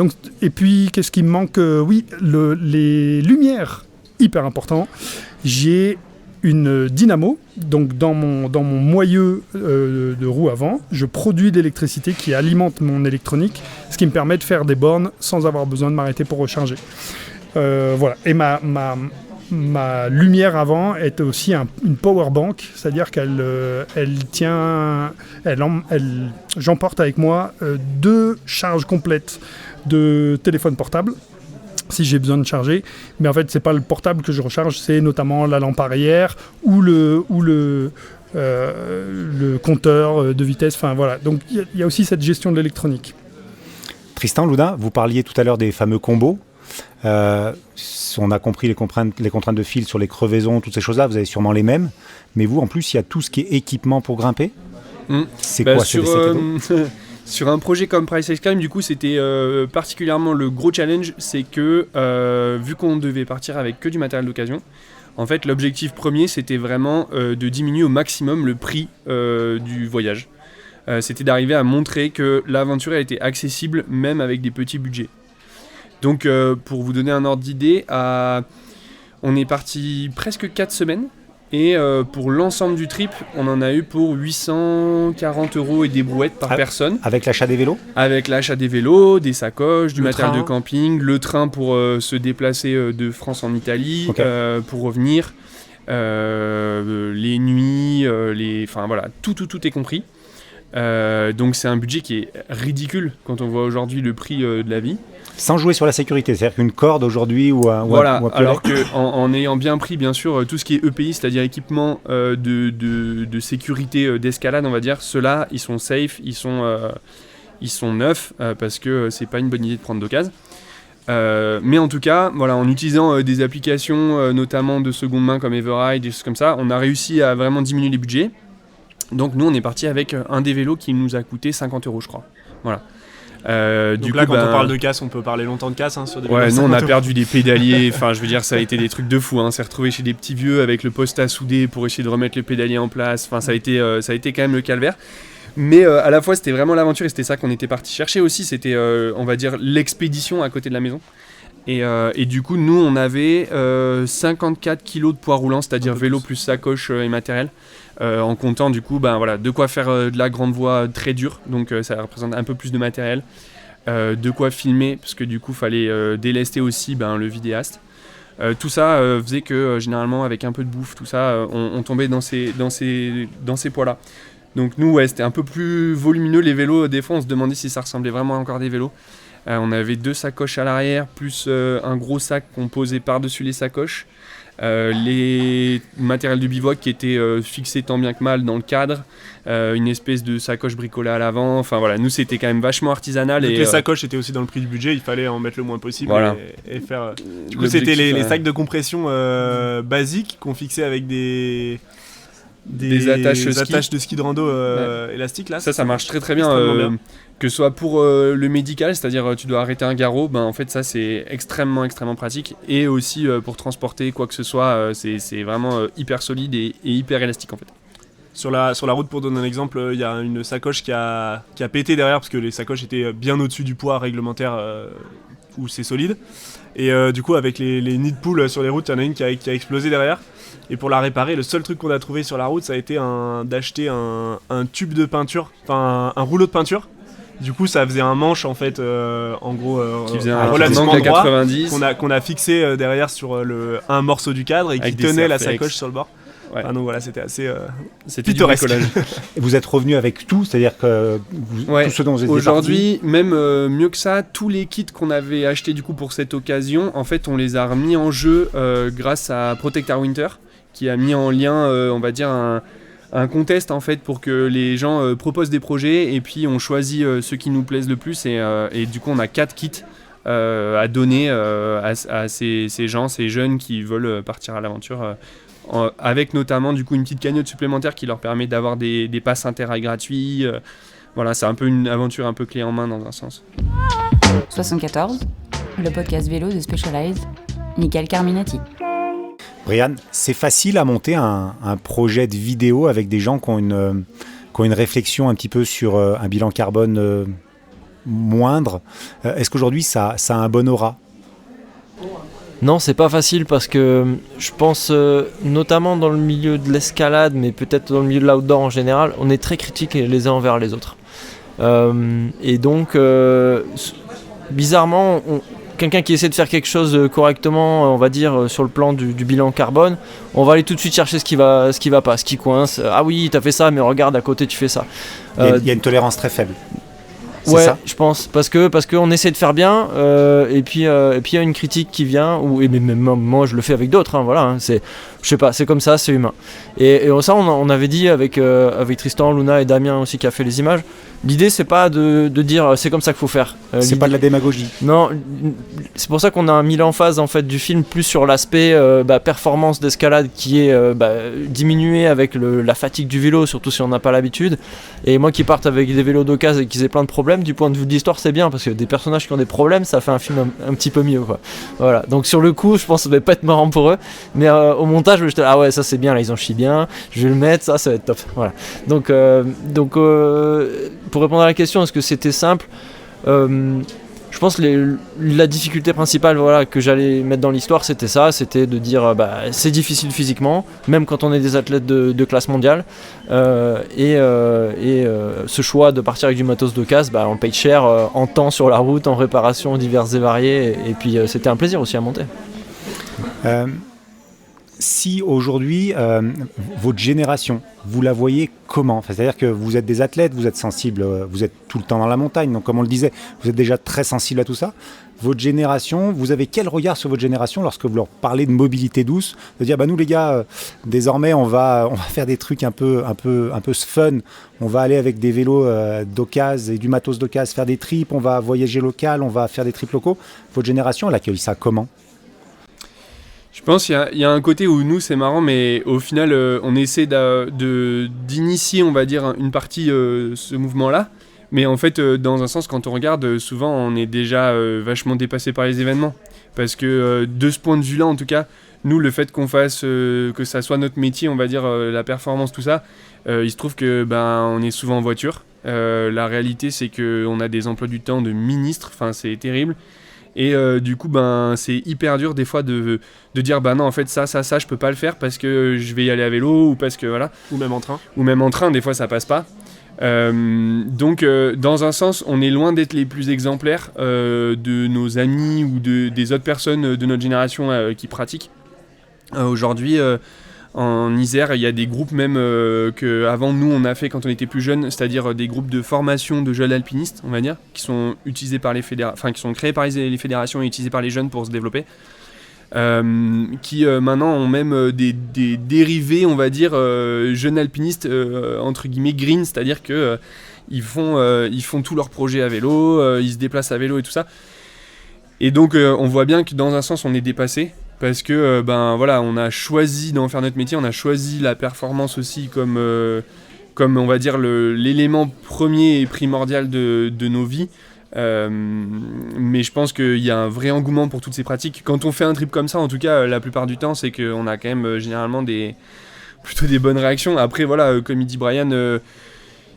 S6: Et puis, qu'est-ce qui me manque ? Oui, les lumières, hyper important. J'ai une dynamo, donc dans mon moyeu de roue avant, je produis de l'électricité qui alimente mon électronique, ce qui me permet de faire des bornes sans avoir besoin de m'arrêter pour recharger. Voilà. Et ma lumière avant est aussi une power bank, c'est-à-dire j'emporte avec moi 2 charges complètes de téléphone portable, si j'ai besoin de charger, mais en fait c'est pas le portable que je recharge, c'est notamment la lampe arrière ou le compteur de vitesse, enfin voilà. Donc il y a aussi cette gestion de l'électronique.
S2: Tristan, Loudun, vous parliez tout à l'heure des fameux combos. On a compris les contraintes de fil sur les crevaisons, toutes ces choses-là, vous avez sûrement les mêmes, mais vous en plus il y a tout ce qui est équipement pour grimper. C'est quoi
S4: Sur un projet comme Price Ice Climb, du coup, c'était particulièrement le gros challenge, c'est que vu qu'on devait partir avec que du matériel d'occasion, en fait, l'objectif premier, c'était vraiment de diminuer au maximum le prix du voyage. C'était d'arriver à montrer que l'aventure était accessible même avec des petits budgets. Donc, pour vous donner un ordre d'idée, on est parti presque 4 semaines. Et pour l'ensemble du trip, on en a eu pour 840 € et des brouettes par personne.
S2: Avec l'achat des vélos ? Avec
S4: l'achat des vélos, des sacoches, du matériel de camping, le train pour se déplacer de France en Italie, pour revenir, les nuits, enfin voilà, tout est compris. Donc c'est un budget qui est ridicule quand on voit aujourd'hui le prix de la vie.
S2: Sans jouer sur la sécurité, c'est-à-dire qu'une corde aujourd'hui ou un
S4: alors qu'en ayant bien pris bien sûr tout ce qui est EPI, c'est-à-dire équipement de sécurité d'escalade, on va dire, ceux-là ils sont safe, ils sont neufs parce que c'est pas une bonne idée de prendre d'occasion. Mais en tout cas, voilà, en utilisant des applications notamment de seconde main comme Everride, des choses comme ça, on a réussi à vraiment diminuer les budgets. Donc nous on est parti avec un des vélos qui nous a coûté 50 € je crois. Voilà.
S5: Donc là, quand on parle de casse, on peut parler longtemps de casse sur des vélos.
S4: Ouais, nous on a
S5: 50 €.
S4: perdu des pédaliers, enfin je veux dire ça a été des trucs de fou, hein. On s'est retrouvé chez des petits vieux avec le poste à souder pour essayer de remettre le pédalier en place, enfin ça a été quand même le calvaire. Mais à la fois c'était vraiment l'aventure et c'était ça qu'on était parti chercher aussi, c'était on va dire l'expédition à côté de la maison. Et du coup nous on avait 54 kilos de poids roulant, c'est-à-dire vélo plus sacoche et matériel. En comptant du coup de quoi faire de la grande voie très dure, donc ça représente un peu plus de matériel, de quoi filmer parce que du coup fallait délester aussi le vidéaste. Tout ça faisait que généralement avec un peu de bouffe, tout ça, on tombait dans ces poids là. Donc nous c'était un peu plus volumineux les vélos, des fois on se demandait si ça ressemblait vraiment encore des vélos. On avait 2 sacoches à l'arrière plus un gros sac qu'on posait par-dessus les sacoches. Les matériels de bivouac qui étaient fixés tant bien que mal dans le cadre, une espèce de sacoche bricolée à l'avant, enfin voilà, nous c'était quand même vachement artisanal.
S5: Donc
S4: et
S5: les sacoches étaient aussi dans le prix du budget, il fallait en mettre le moins possible,
S4: voilà.
S5: et faire... Du coup c'était les sacs de compression basiques qu'on fixait avec des attaches de ski de rando élastiques là.
S4: Ça marche très très bien, que ce soit pour le médical, c'est-à-dire tu dois arrêter un garrot, en fait ça c'est extrêmement pratique, et aussi pour transporter quoi que ce soit, c'est vraiment hyper solide et hyper élastique en fait.
S5: Sur la route, pour donner un exemple, il y a une sacoche qui a pété derrière parce que les sacoches étaient bien au-dessus du poids réglementaire où c'est solide, et du coup avec les nids de poules sur les routes, il y en a une qui a explosé derrière. Et pour la réparer, le seul truc qu'on a trouvé sur la route, ça a été d'acheter un tube de peinture, enfin un rouleau de peinture. Du coup, ça faisait un manche en fait, en gros,
S4: qui faisait un
S5: relativement droit,
S4: 90.
S5: qu'on a fixé derrière sur un morceau du cadre et qui tenait la sacoche sur le bord.
S4: Ouais.
S5: Enfin, donc voilà, c'était assez
S4: c'était
S5: pittoresque.
S4: du bricolage.
S2: Et vous êtes revenu avec tout, c'est-à-dire que tout ce dont vous étiez
S4: aujourd'hui, même mieux que ça, tous les kits qu'on avait achetés du coup pour cette occasion, en fait, on les a remis en jeu grâce à Protect Our Winter, qui a mis en lien, on va dire, un contest en fait pour que les gens proposent des projets et puis on choisit ceux qui nous plaisent le plus et du coup on a 4 kits à donner à ces gens, ces jeunes qui veulent partir à l'aventure avec notamment du coup une petite cagnotte supplémentaire qui leur permet d'avoir des passes interrail gratuits. Voilà, c'est un peu une aventure un peu clé en main dans un sens.
S1: 74, le podcast vélo de Specialized, Michael Carminati.
S2: Brian, c'est facile à monter un projet de vidéo avec des gens qui ont une réflexion un petit peu sur un bilan carbone moindre. Est-ce qu'aujourd'hui ça a un bon aura ?
S3: Non, c'est pas facile parce que je pense, notamment dans le milieu de l'escalade, mais peut-être dans le milieu de l'outdoor en général, on est très critiques les uns envers les autres. Et donc, bizarrement, quelqu'un qui essaie de faire quelque chose correctement, on va dire, sur le plan du bilan carbone, on va aller tout de suite chercher ce qui va pas, ce qui coince. Ah oui, t'as fait ça, mais regarde, à côté, tu fais ça.
S2: Il y a une tolérance très faible. C'est
S3: ouais,
S2: ça,
S3: je pense, parce qu'on essaie de faire bien, et puis il y a une critique qui vient, et même moi je le fais avec d'autres, voilà, je sais pas, c'est comme ça, c'est humain. Et ça on avait dit avec Tristan, Luna et Damien aussi qui a fait les images, l'idée c'est pas de dire c'est comme ça qu'il faut faire.
S2: C'est pas de la démagogie.
S3: Non, c'est pour ça qu'on a mis l'emphase en fait du film plus sur l'aspect performance d'escalade qui est diminuée avec la fatigue du vélo, surtout si on n'a pas l'habitude. Et moi qui parte avec des vélos d'occasion et qui aient plein de problèmes, du point de vue de l'histoire c'est bien parce que des personnages qui ont des problèmes ça fait un film un petit peu mieux quoi. Voilà. Donc sur le coup je pense que ça va pas être marrant pour eux, mais au montage j'étais ah ouais ça c'est bien, là ils en chient bien, je vais le mettre, ça va être top. Voilà. Donc pour répondre à la question, est-ce que c'était simple ? Je pense que la difficulté principale que j'allais mettre dans l'histoire, c'était de dire c'est difficile physiquement, même quand on est des athlètes de classe mondiale, et ce choix de partir avec du matos d'occasion, on le paye cher en temps sur la route, en réparations diverses et variées, et puis c'était un plaisir aussi à monter.
S2: Si aujourd'hui, votre génération, vous la voyez comment ? C'est-à-dire que vous êtes des athlètes, vous êtes sensibles, vous êtes tout le temps dans la montagne, donc comme on le disait, vous êtes déjà très sensible à tout ça. Votre génération, vous avez quel regard sur votre génération lorsque vous leur parlez de mobilité douce ? De dire, nous les gars, désormais on va faire des trucs un peu fun, on va aller avec des vélos d'occasion et du matos d'occasion, faire des trips, on va voyager local, on va faire des trips locaux. Votre génération, elle accueille ça comment ?
S4: Je pense qu'il y a un côté où nous, c'est marrant, mais au final, on essaie d'initier, on va dire, une partie ce mouvement-là. Mais en fait, dans un sens, quand on regarde, souvent, on est déjà vachement dépassé par les événements. Parce que de ce point de vue-là, en tout cas, nous, le fait qu'on fasse, que ça soit notre métier, on va dire, la performance, tout ça, il se trouve que on est souvent en voiture. La réalité, c'est qu'on a des emplois du temps de ministres, enfin, c'est terrible. Et du coup, c'est hyper dur des fois de dire non, en fait, ça, je peux pas le faire parce que je vais y aller à vélo ou parce que voilà.
S5: Ou même en train.
S4: Ou même en train, des fois, ça passe pas. Donc, dans un sens, on est loin d'être les plus exemplaires de nos amis ou des autres personnes de notre génération qui pratiquent. Aujourd'hui, en Isère, il y a des groupes même qu'avant nous on a fait quand on était plus jeunes, c'est-à-dire des groupes de formation de jeunes alpinistes, on va dire, qui sont utilisés par qui sont créés par les fédérations et utilisés par les jeunes pour se développer. Qui maintenant ont même des dérivés, on va dire, jeunes alpinistes entre guillemets green, c'est-à-dire que ils font tous leurs projets à vélo, ils se déplacent à vélo et tout ça. Et donc on voit bien que dans un sens on est dépassé. Parce que on a choisi d'en faire notre métier, on a choisi la performance aussi comme on va dire l'élément premier et primordial de nos vies. Mais je pense qu'il y a un vrai engouement pour toutes ces pratiques. Quand on fait un trip comme ça, en tout cas, la plupart du temps, c'est qu'on a quand même généralement plutôt des bonnes réactions. Après, voilà, comme il dit Brian,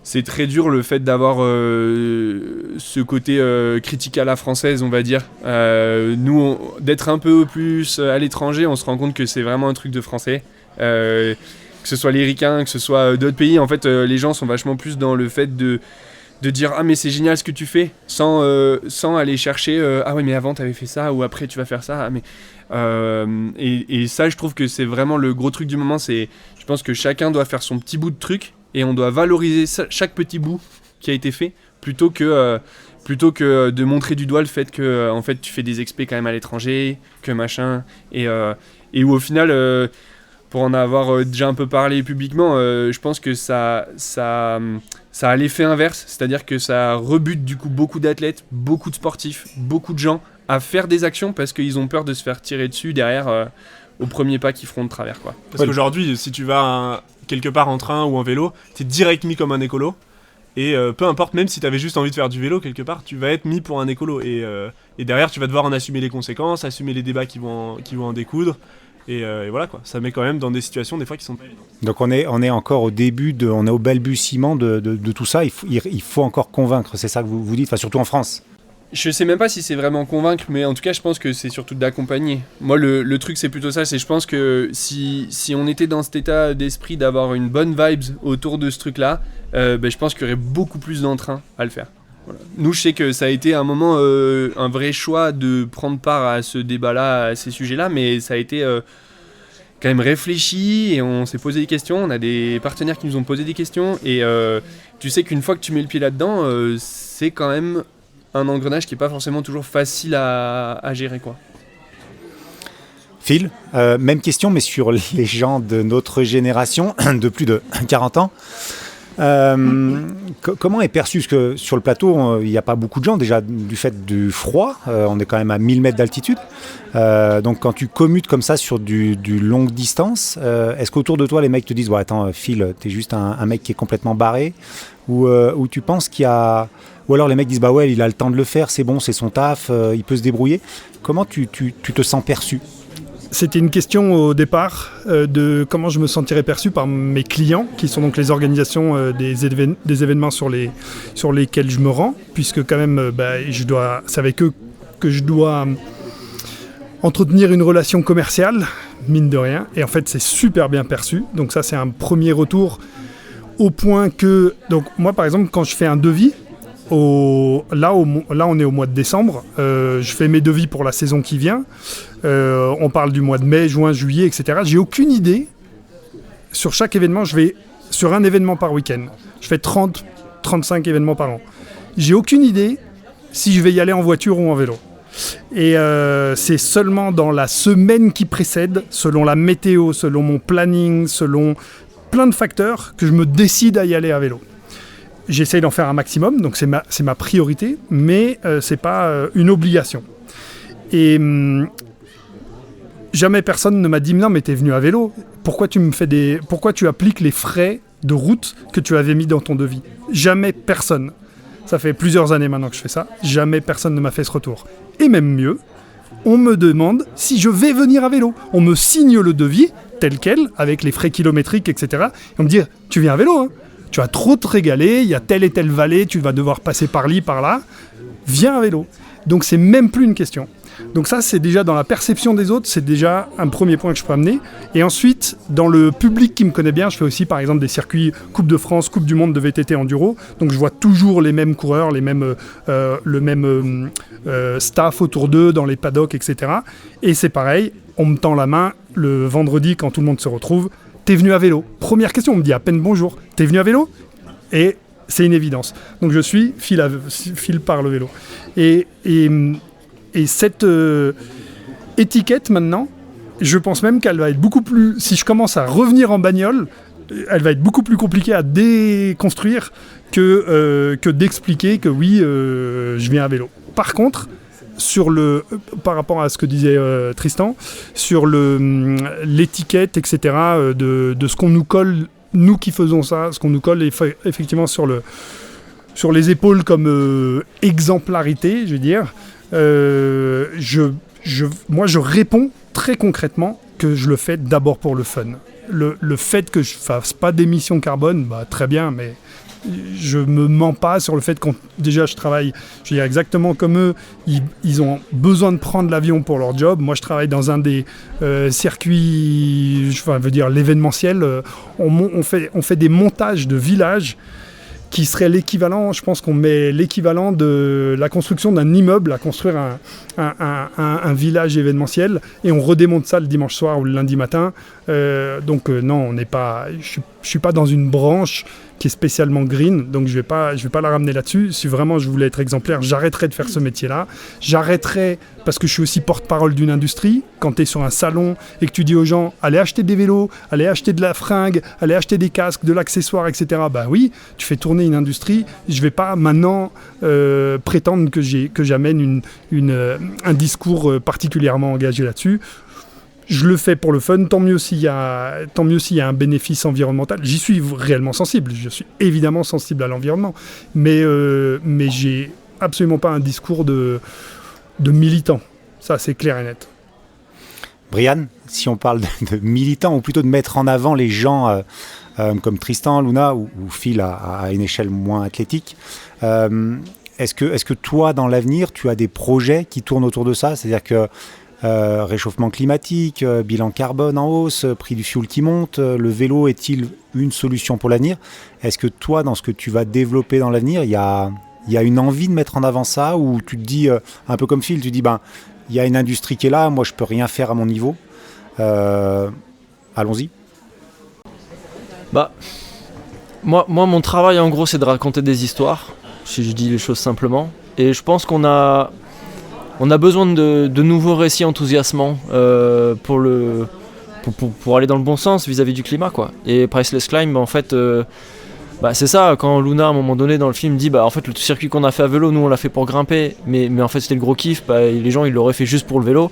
S4: c'est très dur le fait d'avoir ce côté critique à la française, on va dire. Nous, d'être un peu plus à l'étranger, on se rend compte que c'est vraiment un truc de français. Que ce soit les ricains, que ce soit d'autres pays, en fait, les gens sont vachement plus dans le fait de dire « Ah, mais c'est génial ce que tu fais », sans aller chercher « Ah ouais, mais avant, t'avais fait ça, ou après, tu vas faire ça. » Et ça, je trouve que c'est vraiment le gros truc du moment. Je pense que chacun doit faire son petit bout de truc, et on doit valoriser chaque petit bout qui a été fait, plutôt que de montrer du doigt le fait que en fait, tu fais des expés quand même à l'étranger, que machin, et où au final, pour en avoir déjà un peu parlé publiquement, je pense que ça a l'effet inverse, c'est-à-dire que ça rebute du coup beaucoup d'athlètes, beaucoup de sportifs, beaucoup de gens à faire des actions parce qu'ils ont peur de se faire tirer dessus derrière au premier pas qu'ils feront de travers, quoi.
S5: Parce qu'aujourd'hui, si tu vas quelque part en train ou en vélo, t'es direct mis comme un écolo. Et peu importe, même si t'avais juste envie de faire du vélo quelque part, tu vas être mis pour un écolo. Et derrière, tu vas devoir en assumer les conséquences, assumer les débats qui vont en découdre. Et voilà, quoi. Ça met quand même dans des situations des fois qui sont pas évidentes.
S2: Donc on est encore au début, on est au balbutiement de tout ça. Il faut encore convaincre, c'est ça que vous dites, enfin, surtout en France.
S4: Je sais même pas si c'est vraiment convaincre, mais en tout cas je pense que c'est surtout d'accompagner. Moi le truc c'est plutôt ça, c'est je pense que si on était dans cet état d'esprit d'avoir une bonne vibes autour de ce truc là, je pense qu'il y aurait beaucoup plus d'entrain à le faire. Voilà. Nous je sais que ça a été un moment un vrai choix de prendre part à ce débat là, à ces sujets là, mais ça a été quand même réfléchi et on s'est posé des questions, on a des partenaires qui nous ont posé des questions et tu sais qu'une fois que tu mets le pied là-dedans, c'est quand même un engrenage qui n'est pas forcément toujours facile à gérer, quoi.
S2: Phil, même question, mais sur les gens de notre génération, de plus de 40 ans. Comment est perçu, parce que sur le plateau, il n'y a pas beaucoup de gens, déjà du fait du froid, on est quand même à 1000 mètres d'altitude. Donc quand tu commutes comme ça sur du longue distance, est-ce qu'autour de toi, les mecs te disent « Ouais, attends, Phil, t'es juste un mec qui est complètement barré » ou tu penses qu'il y a... Ou alors les mecs disent « Bah ouais, il a le temps de le faire, c'est bon, c'est son taf, il peut se débrouiller ». Comment tu te sens perçu ?
S6: C'était une question au départ de comment je me sentirais perçu par mes clients, qui sont donc les organisations des événements sur lesquels je me rends, puisque quand même c'est avec eux que je dois entretenir une relation commerciale, mine de rien, et en fait c'est super bien perçu, donc ça c'est un premier retour, au point que, donc moi par exemple quand je fais un devis, là, on est au mois de décembre. Je fais mes devis pour la saison qui vient. On parle du mois de mai, juin, juillet, etc. J'ai aucune idée. Sur chaque événement, je vais sur un événement par week-end. Je fais 30-35 événements par an. J'ai aucune idée si je vais y aller en voiture ou en vélo. Et c'est seulement dans la semaine qui précède, selon la météo, selon mon planning, selon plein de facteurs, que je me décide à y aller à vélo. J'essaye d'en faire un maximum, donc c'est ma priorité, mais c'est pas une obligation. Et jamais personne ne m'a dit « Non, mais t'es venu à vélo, pourquoi tu appliques les frais de route que tu avais mis dans ton devis ?» Jamais personne. Ça fait plusieurs années maintenant que je fais ça. Jamais personne ne m'a fait ce retour. Et même mieux, on me demande si je vais venir à vélo. On me signe le devis tel quel, avec les frais kilométriques, etc. Et on me dit « Tu viens à vélo, hein ? Tu vas trop te régaler, il y a telle et telle vallée, tu vas devoir passer par là. Viens à vélo. » Donc c'est même plus une question. Donc ça, c'est déjà dans la perception des autres, c'est déjà un premier point que je peux amener. Et ensuite, dans le public qui me connaît bien, je fais aussi par exemple des circuits Coupe de France, Coupe du Monde de VTT Enduro. Donc je vois toujours les mêmes coureurs, le même staff autour d'eux, dans les paddocks, etc. Et c'est pareil, on me tend la main le vendredi quand tout le monde se retrouve. T'es venu à vélo. Première question, on me dit à peine bonjour. T'es venu à vélo ? Et c'est une évidence. Donc je suis file par le vélo. Et cette étiquette maintenant, je pense même qu'elle va être beaucoup plus... Si je commence à revenir en bagnole, elle va être beaucoup plus compliquée à déconstruire que d'expliquer que oui, je viens à vélo. Par contre, par rapport à ce que disait Tristan, sur l'étiquette, etc., de ce qu'on nous colle, nous qui faisons ça, ce qu'on nous colle effectivement sur les épaules comme exemplarité, je veux dire, moi je réponds très concrètement que je le fais d'abord pour le fun. Le fait que je fasse pas d'émissions carbone, bah, très bien, mais je me mens pas sur le fait que déjà je travaille, je veux dire exactement comme eux, ils ont besoin de prendre l'avion pour leur job. Moi je travaille dans un des circuits, l'événementiel. On fait des montages de villages qui serait l'équivalent, je pense qu'on met l'équivalent de la construction d'un immeuble à construire un village événementiel, et on redémonte ça le dimanche soir ou le lundi matin. Donc non, je suis pas dans une branche qui est spécialement green, donc je vais pas la ramener là-dessus. Si vraiment je voulais être exemplaire, j'arrêterais de faire ce métier-là. J'arrêterais, parce que je suis aussi porte-parole d'une industrie. Quand tu es sur un salon et que tu dis aux gens « Allez acheter des vélos, allez acheter de la fringue, allez acheter des casques, de l'accessoire, etc. » Bah oui, tu fais tourner une industrie. Je vais pas maintenant prétendre que j'amène un discours particulièrement engagé là-dessus. Je le fais pour le fun, tant mieux s'il y a un bénéfice environnemental. J'y suis réellement sensible, je suis évidemment sensible à l'environnement, mais j'ai absolument pas un discours de militant, ça c'est clair et net.
S2: Brian, si on parle de militant, ou plutôt de mettre en avant les gens comme Tristan, Luna ou Phil à une échelle moins athlétique, est-ce que toi, dans l'avenir, tu as des projets qui tournent autour de ça ? C'est-à-dire que réchauffement climatique, bilan carbone en hausse, prix du fioul qui monte, le vélo est-il une solution pour l'avenir ? Est-ce que toi, dans ce que tu vas développer dans l'avenir, il y a une envie de mettre en avant ça, ou tu te dis, un peu comme Phil, tu dis, il y a une industrie qui est là, moi je peux rien faire à mon niveau, allons-y.
S3: Moi, mon travail en gros c'est de raconter des histoires, si je dis les choses simplement, et je pense qu'on a besoin de nouveaux récits enthousiasmants pour aller dans le bon sens vis-à-vis du climat, quoi. Et Priceless Climb, en fait, c'est ça. Quand Luna, à un moment donné dans le film, dit en fait le circuit qu'on a fait à vélo, nous on l'a fait pour grimper, mais en fait c'était le gros kiff. Les gens ils l'auraient fait juste pour le vélo.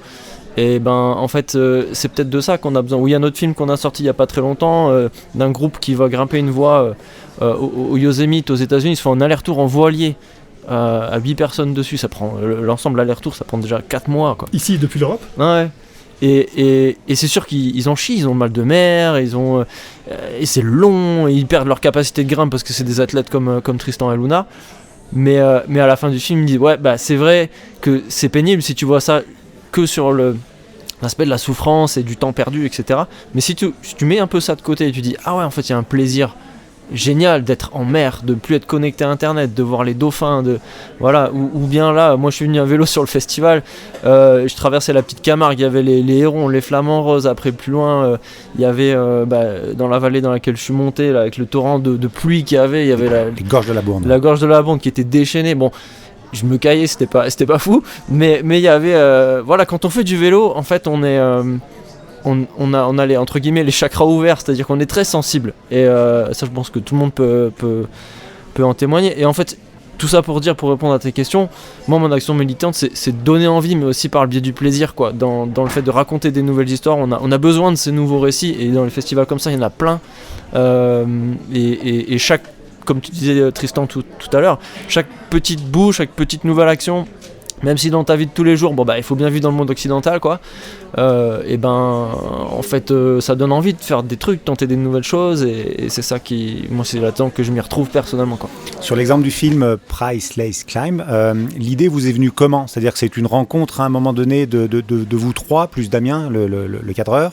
S3: Et en fait c'est peut-être de ça qu'on a besoin. Ou il y a un autre film qu'on a sorti il y a pas très longtemps d'un groupe qui va grimper une voie au Yosemite aux États-Unis. Ils se font un aller-retour en voilier. À 8 personnes dessus, ça prend l'ensemble aller-retour, ça prend déjà 4 mois, quoi.
S6: Ici, depuis l'Europe ?
S3: Ouais. Et c'est sûr qu'ils en chient, ils ont le mal de mer, et c'est long, ils perdent leur capacité de grimpe parce que c'est des athlètes comme Tristan et Luna. Mais à la fin du film, ils disent c'est vrai que c'est pénible si tu vois ça que sur l'aspect de la souffrance et du temps perdu, etc. Mais si tu mets un peu ça de côté et tu dis en fait il y a un plaisir génial d'être en mer, de plus être connecté à internet, de voir les dauphins, voilà, ou bien là, moi je suis venu à vélo sur le festival, je traversais la petite Camargue, il y avait les hérons, les flamants roses, après plus loin, il y avait dans la vallée dans laquelle je suis monté, là, avec le torrent de pluie qu'il y avait
S2: les gorges de la Bourne.
S3: La gorge de la Bourne qui était déchaînée, bon, je me caillais, c'était pas fou, mais il y avait, voilà, quand on fait du vélo, en fait on est... On a les, entre guillemets, les chakras ouverts, c'est-à-dire qu'on est très sensible. Et ça, je pense que tout le monde peut en témoigner. Et en fait, tout ça pour répondre à tes questions, moi, mon action militante, c'est de donner envie, mais aussi par le biais du plaisir, quoi. Dans le fait de raconter des nouvelles histoires, on a besoin de ces nouveaux récits. Et dans les festivals comme ça, il y en a plein. Et chaque, comme tu disais, Tristan, tout à l'heure, chaque petite bout, chaque petite nouvelle action, même si dans ta vie de tous les jours, il faut bien vivre dans le monde occidental, quoi. En fait, ça donne envie de faire des trucs, tenter des nouvelles choses, et c'est ça moi, c'est là-dedans que je m'y retrouve personnellement, quoi.
S2: Sur l'exemple du film Priceless Climb, l'idée vous est venue comment ? C'est-à-dire que c'est une rencontre à un moment donné de vous trois, plus Damien, le cadreur.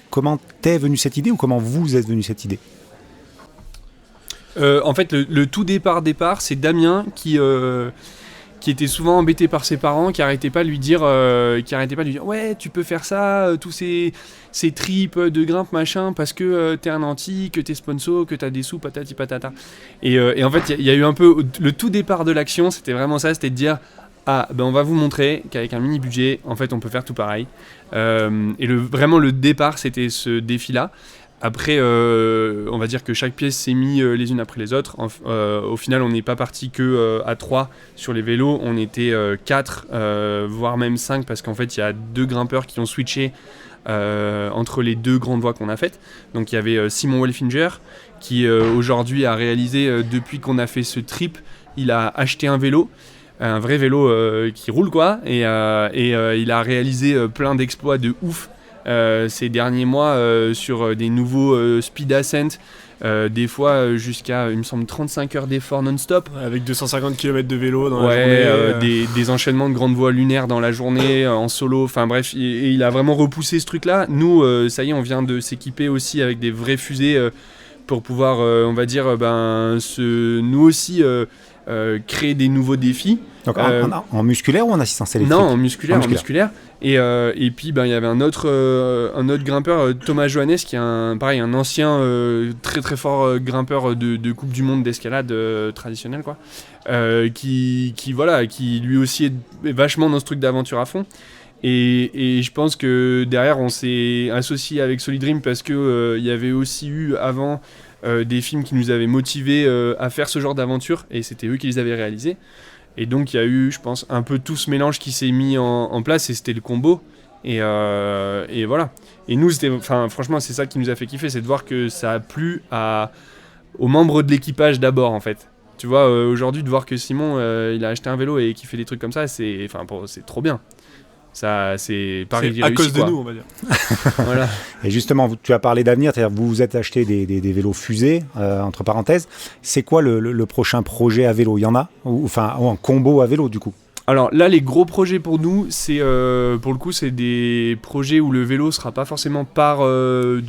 S2: Comment t'es venue cette idée, ou comment vous êtes venue cette idée ?
S4: En fait, le tout départ, c'est Damien qui était souvent embêté par ses parents, qui arrêtaient pas de lui dire ouais, tu peux faire ça, tous ces trips de grimpe machin, parce que t'es un anti, que t'es sponsor, que t'as des sous, patati patata. Et en fait, il y a eu un peu le tout départ de l'action, c'était vraiment ça, c'était de dire on va vous montrer qu'avec un mini budget, en fait, on peut faire tout pareil. Et vraiment le départ, c'était ce défi-là. Après, on va dire que chaque pièce s'est mise les unes après les autres. Au final, on n'est pas parti que à 3 sur les vélos, on était 4, voire même 5, parce qu'en fait, il y a 2 grimpeurs qui ont switché entre les 2 grandes voies qu'on a faites. Donc il y avait Simon Welfinger, qui aujourd'hui a réalisé, depuis qu'on a fait ce trip, il a acheté un vélo. Un vrai vélo qui roule, quoi, et il a réalisé plein d'exploits de ouf ces derniers mois sur des nouveaux speed ascent, des fois jusqu'à, il me semble, 35 heures d'effort non-stop.
S5: Avec 250 km de vélo dans la journée.
S4: Des enchaînements de grandes voies lunaires dans la journée, en solo, enfin bref, et il a vraiment repoussé ce truc-là. Nous, ça y est, on vient de s'équiper aussi avec des vraies fusées pour pouvoir, on va dire, nous aussi... créer des nouveaux défis.
S2: Donc en musculaire ou en assistance électrique ?
S4: Non, en musculaire. Et puis il y avait un autre grimpeur, Thomas Johannes, qui est un ancien très très fort grimpeur de Coupe du Monde d'escalade traditionnelle, quoi, qui lui aussi est vachement dans ce truc d'aventure à fond. Et je pense que derrière on s'est associé avec Solid Dream parce que il y avait aussi eu avant des films qui nous avaient motivés à faire ce genre d'aventure, et c'était eux qui les avaient réalisés. Et donc il y a eu, je pense, un peu tout ce mélange qui s'est mis en place, et c'était le combo. Et voilà. Et nous, franchement, c'est ça qui nous a fait kiffer, c'est de voir que ça a plu aux membres de l'équipage d'abord, en fait. Tu vois, aujourd'hui, de voir que Simon, il a acheté un vélo et qu'il fait des trucs comme ça, c'est trop bien. Ça, c'est pas réussi,
S5: à cause
S4: quoi.
S5: de nous, on va dire.
S2: Voilà. Et justement, tu as parlé d'avenir, c'est-à-dire vous vous êtes acheté des vélos fusées, entre parenthèses. C'est quoi le prochain projet à vélo ? Il y en a ? Ou un combo à vélo, du coup ?
S4: Alors là, les gros projets pour nous, c'est pour le coup, c'est des projets où le vélo sera pas forcément part de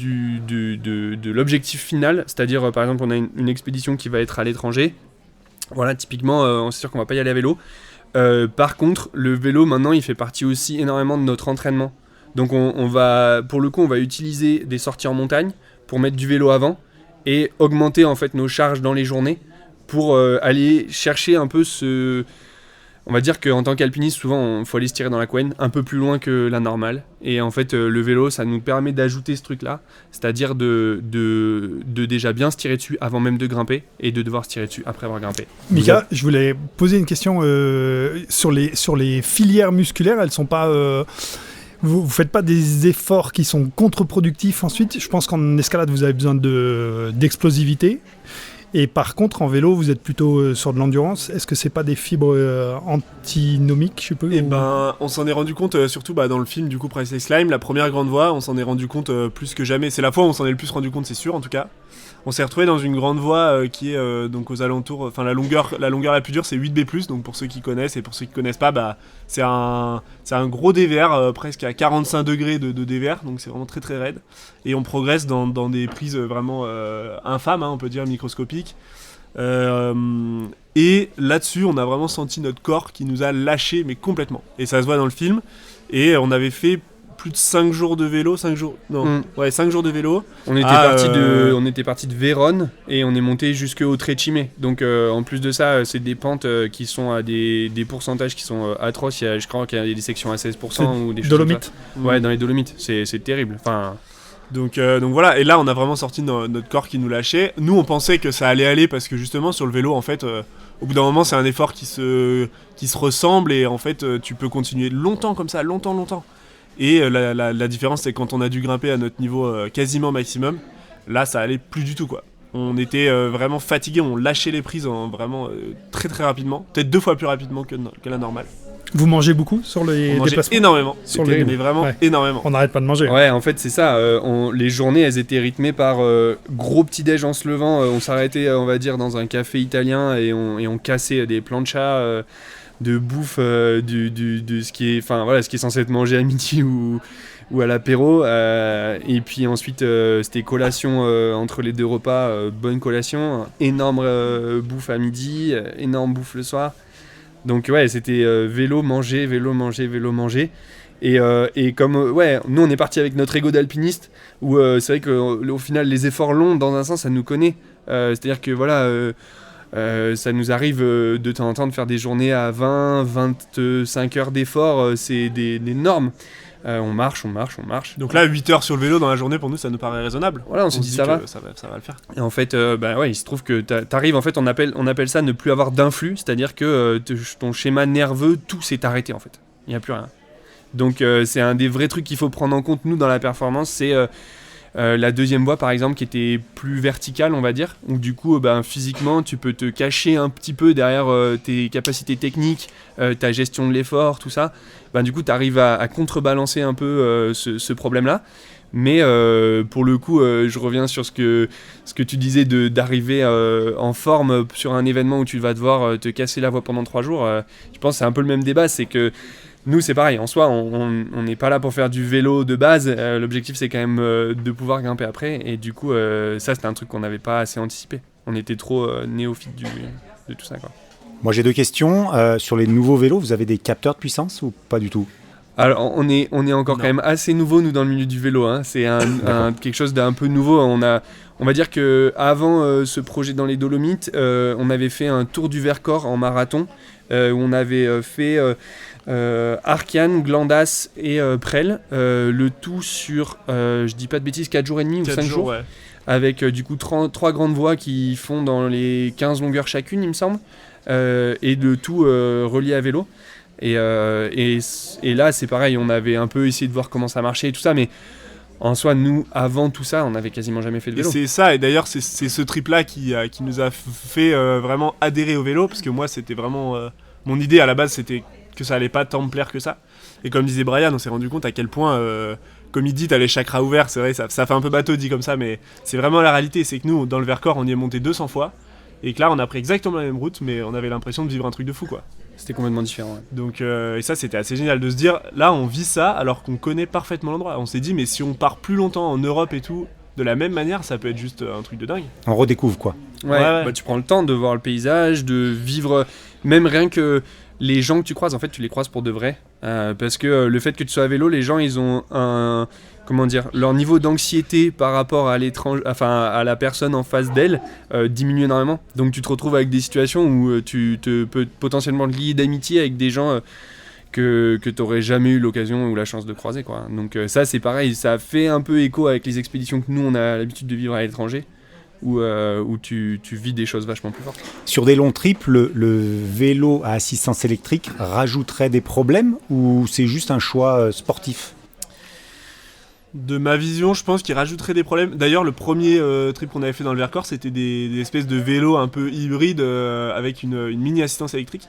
S4: l'objectif final. C'est-à-dire, par exemple, on a une expédition qui va être à l'étranger. Voilà, typiquement, on est sûr qu'on va pas y aller à vélo. Par contre, le vélo, maintenant, il fait partie aussi énormément de notre entraînement. Donc on va utiliser des sorties en montagne pour mettre du vélo avant et augmenter en fait nos charges dans les journées pour aller chercher un peu on va dire qu'en tant qu'alpiniste, souvent, il faut aller se tirer dans la couenne un peu plus loin que la normale. Et en fait, le vélo, ça nous permet d'ajouter ce truc-là, c'est-à-dire de déjà bien se tirer dessus avant même de grimper, et de devoir se tirer dessus après avoir grimpé.
S6: Mika, je voulais poser une question sur les filières musculaires. Elles sont pas... Vous faites pas des efforts qui sont contre-productifs ensuite ? Je pense qu'en escalade, vous avez besoin d'explosivité. Et par contre, en vélo, vous êtes plutôt sur de l'endurance. Est-ce que c'est pas des fibres antinomiques, je sais pas,
S5: Et on s'en est rendu compte, surtout dans le film du coup Priceless Climb, la première grande voie, on s'en est rendu compte plus que jamais. C'est la fois où on s'en est le plus rendu compte, c'est sûr en tout cas. On s'est retrouvé dans une grande voie qui est donc aux alentours, enfin la longueur la plus dure c'est 8B+, donc pour ceux qui connaissent et pour ceux qui connaissent pas, c'est un gros dévers, presque à 45 degrés de dévers, donc c'est vraiment très très raide. Et on progresse dans des prises vraiment infâmes, on peut dire microscopiques. Et là-dessus on a vraiment senti notre corps qui nous a lâché mais complètement. Et ça se voit dans le film. Et on avait fait plus de 5 jours de vélo, 5 jours de vélo.
S4: On était parti de Vérone et on est monté jusqu'au Trecime. Donc en plus de ça, c'est des pentes qui sont à des pourcentages qui sont atroces. Je crois qu'il y a des sections à 16% ou des choses
S6: Dolomites.
S4: comme ça. Ouais, dans les Dolomites, c'est terrible. Enfin,
S5: donc voilà, et là on a vraiment sorti notre corps qui nous lâchait. Nous on pensait que ça allait aller parce que justement sur le vélo en fait au bout d'un moment c'est un effort qui se ressemble et en fait tu peux continuer longtemps comme ça, longtemps. Et la différence c'est quand on a dû grimper à notre niveau quasiment maximum, là ça allait plus du tout quoi. On était vraiment fatigués, on lâchait les prises vraiment très très rapidement, peut-être 2 fois plus rapidement que la normale.
S6: Vous mangez beaucoup sur les déplacements ?
S5: Énormément,
S6: mais
S5: vraiment énormément.
S6: On n'arrête pas de manger.
S4: Ouais, en fait c'est ça, les journées elles étaient rythmées par gros petit-déj en se levant, on s'arrêtait on va dire dans un café italien et on cassait des planchas de bouffe de ce qui est censé être mangé à midi ou à l'apéro, et puis ensuite c'était collation entre les 2 repas, bonne collation, énorme bouffe à midi, énorme bouffe le soir. Donc ouais, c'était vélo manger. Et comme nous on est parti avec notre ego d'alpiniste où c'est vrai qu'au final les efforts longs dans un sens ça nous connaît, c'est-à-dire que ça nous arrive de temps en temps de faire des journées à 20-25 heures d'effort, c'est des normes. On marche.
S5: Donc là 8 heures sur le vélo dans la journée pour nous ça nous paraît raisonnable.
S4: Voilà, on se dit ça va
S5: le faire.
S4: Et en fait il se trouve que t'arrives en fait on appelle ça ne plus avoir d'influx, c'est-à-dire que ton schéma nerveux tout s'est arrêté en fait. Il n'y a plus rien. Donc c'est un des vrais trucs qu'il faut prendre en compte nous dans la performance, c'est la deuxième voie par exemple qui était plus verticale on va dire, où du coup physiquement tu peux te cacher un petit peu derrière tes capacités techniques, ta gestion de l'effort, tout ça, du coup tu arrives à contrebalancer un peu ce problème là. Mais pour le coup je reviens sur ce que tu disais d'arriver en forme sur un événement où tu vas devoir te casser la voie pendant 3 jours, je pense que c'est un peu le même débat, c'est que nous c'est pareil, en soi on n'est pas là pour faire du vélo de base, l'objectif c'est quand même de pouvoir grimper après, et du coup ça c'était un truc qu'on n'avait pas assez anticipé, on était trop néophytes de tout ça quoi.
S2: Moi j'ai 2 questions, sur les nouveaux vélos vous avez des capteurs de puissance ou pas du tout ?
S4: Alors on est encore quand même assez nouveau nous dans le milieu du vélo, c'est quelque chose d'un peu nouveau. On va dire que avant ce projet dans les Dolomites, on avait fait un tour du Vercors en marathon, où on avait fait Archian, Glandas et Presles, le tout sur je dis pas de bêtises 4 jours et demi ou 5 jours, ouais. Avec du coup 3 grandes voies qui font dans les 15 longueurs chacune il me semble, et le tout relié à vélo. Et là c'est pareil, on avait un peu essayé de voir comment ça marchait et tout ça, mais en soi nous avant tout ça on n'avait quasiment jamais fait de vélo.
S5: Et c'est ça, et d'ailleurs c'est ce trip là qui nous a fait vraiment adhérer au vélo, parce que moi c'était vraiment mon idée à la base, c'était que ça allait pas tant me plaire que ça, et comme disait Brian on s'est rendu compte à quel point comme il dit t'as les chakras ouverts, c'est vrai ça fait un peu bateau dit comme ça, mais c'est vraiment la réalité, c'est que nous dans le Vercors on y est monté 200 fois, et que là on a pris exactement la même route mais on avait l'impression de vivre un truc de fou quoi.
S4: C'était complètement différent. Ouais.
S5: Donc, et ça, c'était assez génial de se dire, là, on vit ça alors qu'on connaît parfaitement l'endroit. On s'est dit, mais si on part plus longtemps en Europe et tout, de la même manière, ça peut être juste un truc de dingue.
S2: On redécouvre quoi.
S4: Ouais. Tu prends le temps de voir le paysage, de vivre, même rien que les gens que tu croises, en fait, tu les croises pour de vrai. Parce que le fait que tu sois à vélo, les gens, ils ont leur niveau d'anxiété par rapport à l'étranger, enfin à la personne en face d'elle, diminue énormément. Donc tu te retrouves avec des situations où tu peux potentiellement te lier d'amitié avec des gens que tu n'aurais jamais eu l'occasion ou la chance de croiser, quoi. Donc ça c'est pareil, ça fait un peu écho avec les expéditions que nous on a l'habitude de vivre à l'étranger, où tu vis des choses vachement plus fortes.
S2: Sur des longs trips, le vélo à assistance électrique rajouterait des problèmes ou c'est juste un choix sportif ?
S5: De ma vision, je pense qu'il rajouterait des problèmes. D'ailleurs, le premier trip qu'on avait fait dans le Vercors, c'était des espèces de vélos un peu hybrides avec une mini assistance électrique.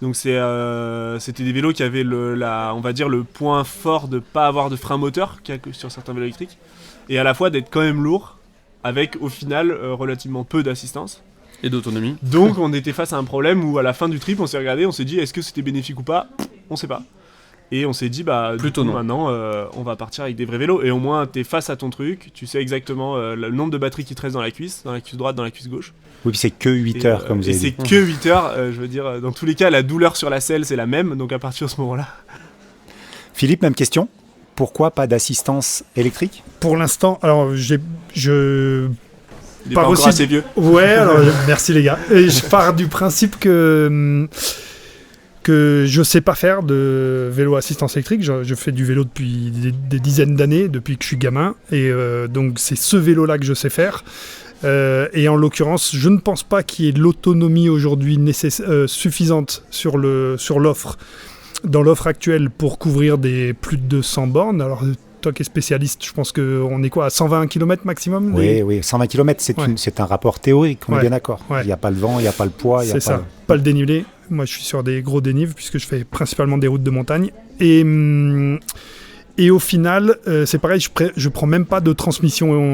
S5: Donc c'était des vélos qui avaient on va dire le point fort de pas avoir de frein moteur qu'il y a que sur certains vélos électriques, et à la fois d'être quand même lourd, avec au final relativement peu d'assistance.
S4: Et d'autonomie.
S5: Donc on était face à un problème où à la fin du trip, on s'est regardé, on s'est dit est-ce que c'était bénéfique ou pas ? On sait pas. Et on s'est dit,
S4: plutôt non.
S5: Maintenant, on va partir avec des vrais vélos. Et au moins, t'es face à ton truc, tu sais exactement le nombre de batteries qui te restent dans la cuisse droite, dans la cuisse gauche.
S2: Oui, puis c'est que 8 heures, comme vous avez dit.
S5: Et c'est que 8 heures, je veux dire, dans tous les cas, la douleur sur la selle, c'est la même. Donc à partir de ce moment-là.
S2: Philippe, même question. Pourquoi pas d'assistance électrique ?
S6: Pour l'instant, alors
S5: Il est pas encore assez vieux.
S6: Ouais, alors merci les gars. Et je pars du principe que je sais pas faire de vélo assistance électrique. Je fais du vélo depuis des dizaines d'années, depuis que je suis gamin. Et donc c'est ce vélo-là que je sais faire. Et en l'occurrence, je ne pense pas qu'il y ait de l'autonomie aujourd'hui suffisante sur l'offre, dans l'offre actuelle, pour couvrir des plus de 200 bornes. Alors toi qui es spécialiste, je pense qu'on est quoi, à 120 km maximum ?
S2: Oui, 120 km, c'est un rapport théorique, on est bien d'accord.
S6: Ouais.
S2: Il n'y a pas le vent, il n'y a pas le poids.
S6: C'est ça, pas le dénivelé. Moi, je suis sur des gros dénives, puisque je fais principalement des routes de montagne. Et au final, c'est pareil, je prends même pas de transmission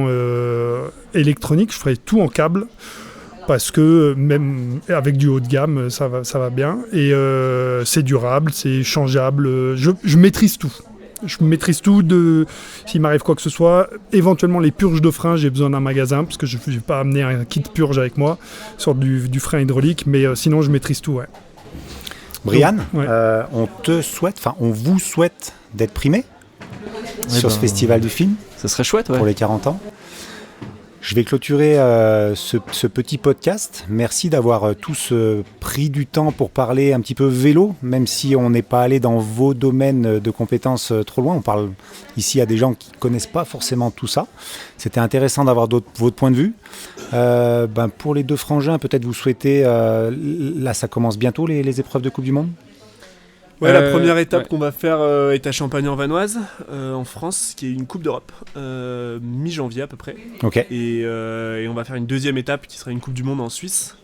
S6: électronique, je ferai tout en câble. Parce que même avec du haut de gamme, ça va bien. Et c'est durable, c'est changeable. Je maîtrise tout. Je maîtrise tout. S'il m'arrive quoi que ce soit, éventuellement les purges de frein, j'ai besoin d'un magasin, parce que je ne vais pas amener un kit purge avec moi, sur du frein hydraulique, mais sinon je maîtrise tout. Ouais.
S2: Brian,
S6: Ouais.
S2: on vous souhaite d'être primé sur ce festival du film
S3: Ça serait chouette, ouais.
S2: pour les 40 ans. Je vais clôturer ce petit podcast. Merci d'avoir tous pris du temps pour parler un petit peu vélo, même si on n'est pas allé dans vos domaines de compétences trop loin. On parle ici à des gens qui ne connaissent pas forcément tout ça. C'était intéressant d'avoir votre point de vue. Pour les deux frangins, peut-être vous souhaitez... là, ça commence bientôt, les épreuves de Coupe du Monde ?
S5: Ouais, la première étape
S4: ouais.
S5: qu'on va faire est à Champagne-en-Vanoise, en France, qui est une Coupe d'Europe, mi-janvier à peu près.
S2: Ok.
S5: Et on va faire une deuxième étape qui sera une Coupe du Monde en Suisse,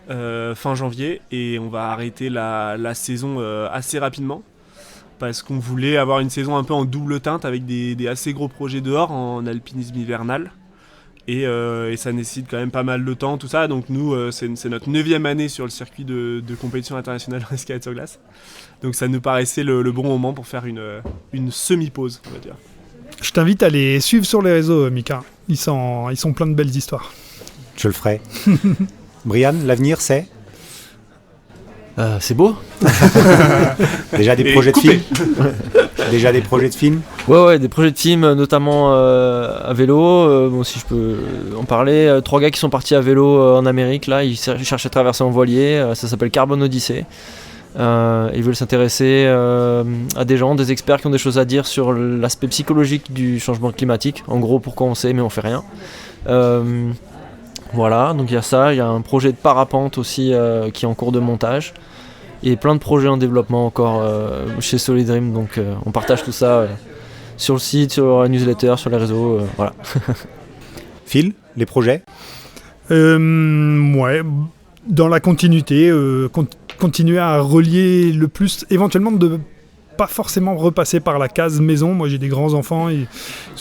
S5: fin janvier. Et on va arrêter la saison assez rapidement, parce qu'on voulait avoir une saison un peu en double teinte avec des assez gros projets dehors en alpinisme hivernal. Et ça nécessite quand même pas mal de temps, tout ça. Donc nous, c'est notre 9e année sur le circuit de compétition internationale en escalade sur glace. Donc ça nous paraissait le bon moment pour faire une semi-pause, on va dire.
S6: Je t'invite à les suivre sur les réseaux, Mika. Ils sont plein de belles histoires.
S2: Je le ferai. Brian, l'avenir, c'est
S3: C'est beau.
S2: déjà des
S5: Et
S2: projets de
S5: coupé.
S2: film. Déjà des projets de film.
S3: Ouais, des projets de film, notamment à vélo. Bon, si je peux en parler, 3 gars qui sont partis à vélo en Amérique, là, ils cherchent à traverser en voilier. Ça s'appelle Carbon Odyssey. Ils veulent s'intéresser à des gens, des experts qui ont des choses à dire sur l'aspect psychologique du changement climatique. En gros, pourquoi on sait mais on fait rien. Voilà, donc il y a ça. Il y a un projet de parapente aussi qui est en cours de montage. Et plein de projets en développement encore chez Solid Dream. Donc on partage tout ça sur le site, sur la newsletter, sur les réseaux. Voilà.
S2: Phil, les projets ?
S6: Ouais, dans la continuité, continuer à relier le plus, éventuellement de pas forcément repasser par la case maison. Moi j'ai des grands enfants, ils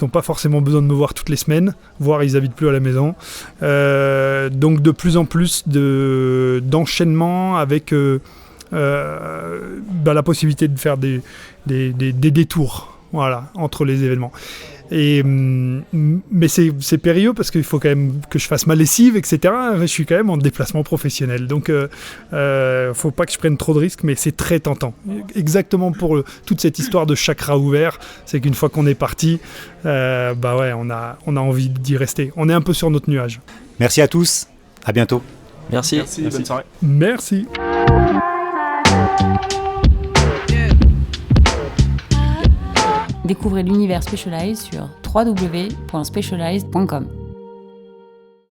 S6: n'ont pas forcément besoin de me voir toutes les semaines, voire ils habitent plus à la maison. Donc de plus en plus d'enchaînement avec la possibilité de faire des détours, voilà, entre les événements. Mais c'est périlleux parce qu'il faut quand même que je fasse ma lessive, etc. Je suis quand même en déplacement professionnel. Donc, faut pas que je prenne trop de risques, mais c'est très tentant. Exactement pour toute cette histoire de chakra ouvert, c'est qu'une fois qu'on est parti, on a envie d'y rester. On est un peu sur notre nuage.
S2: Merci à tous. À bientôt.
S3: Merci.
S5: Bonne soirée.
S6: Merci.
S1: Découvrez l'univers Specialized sur www.specialized.com.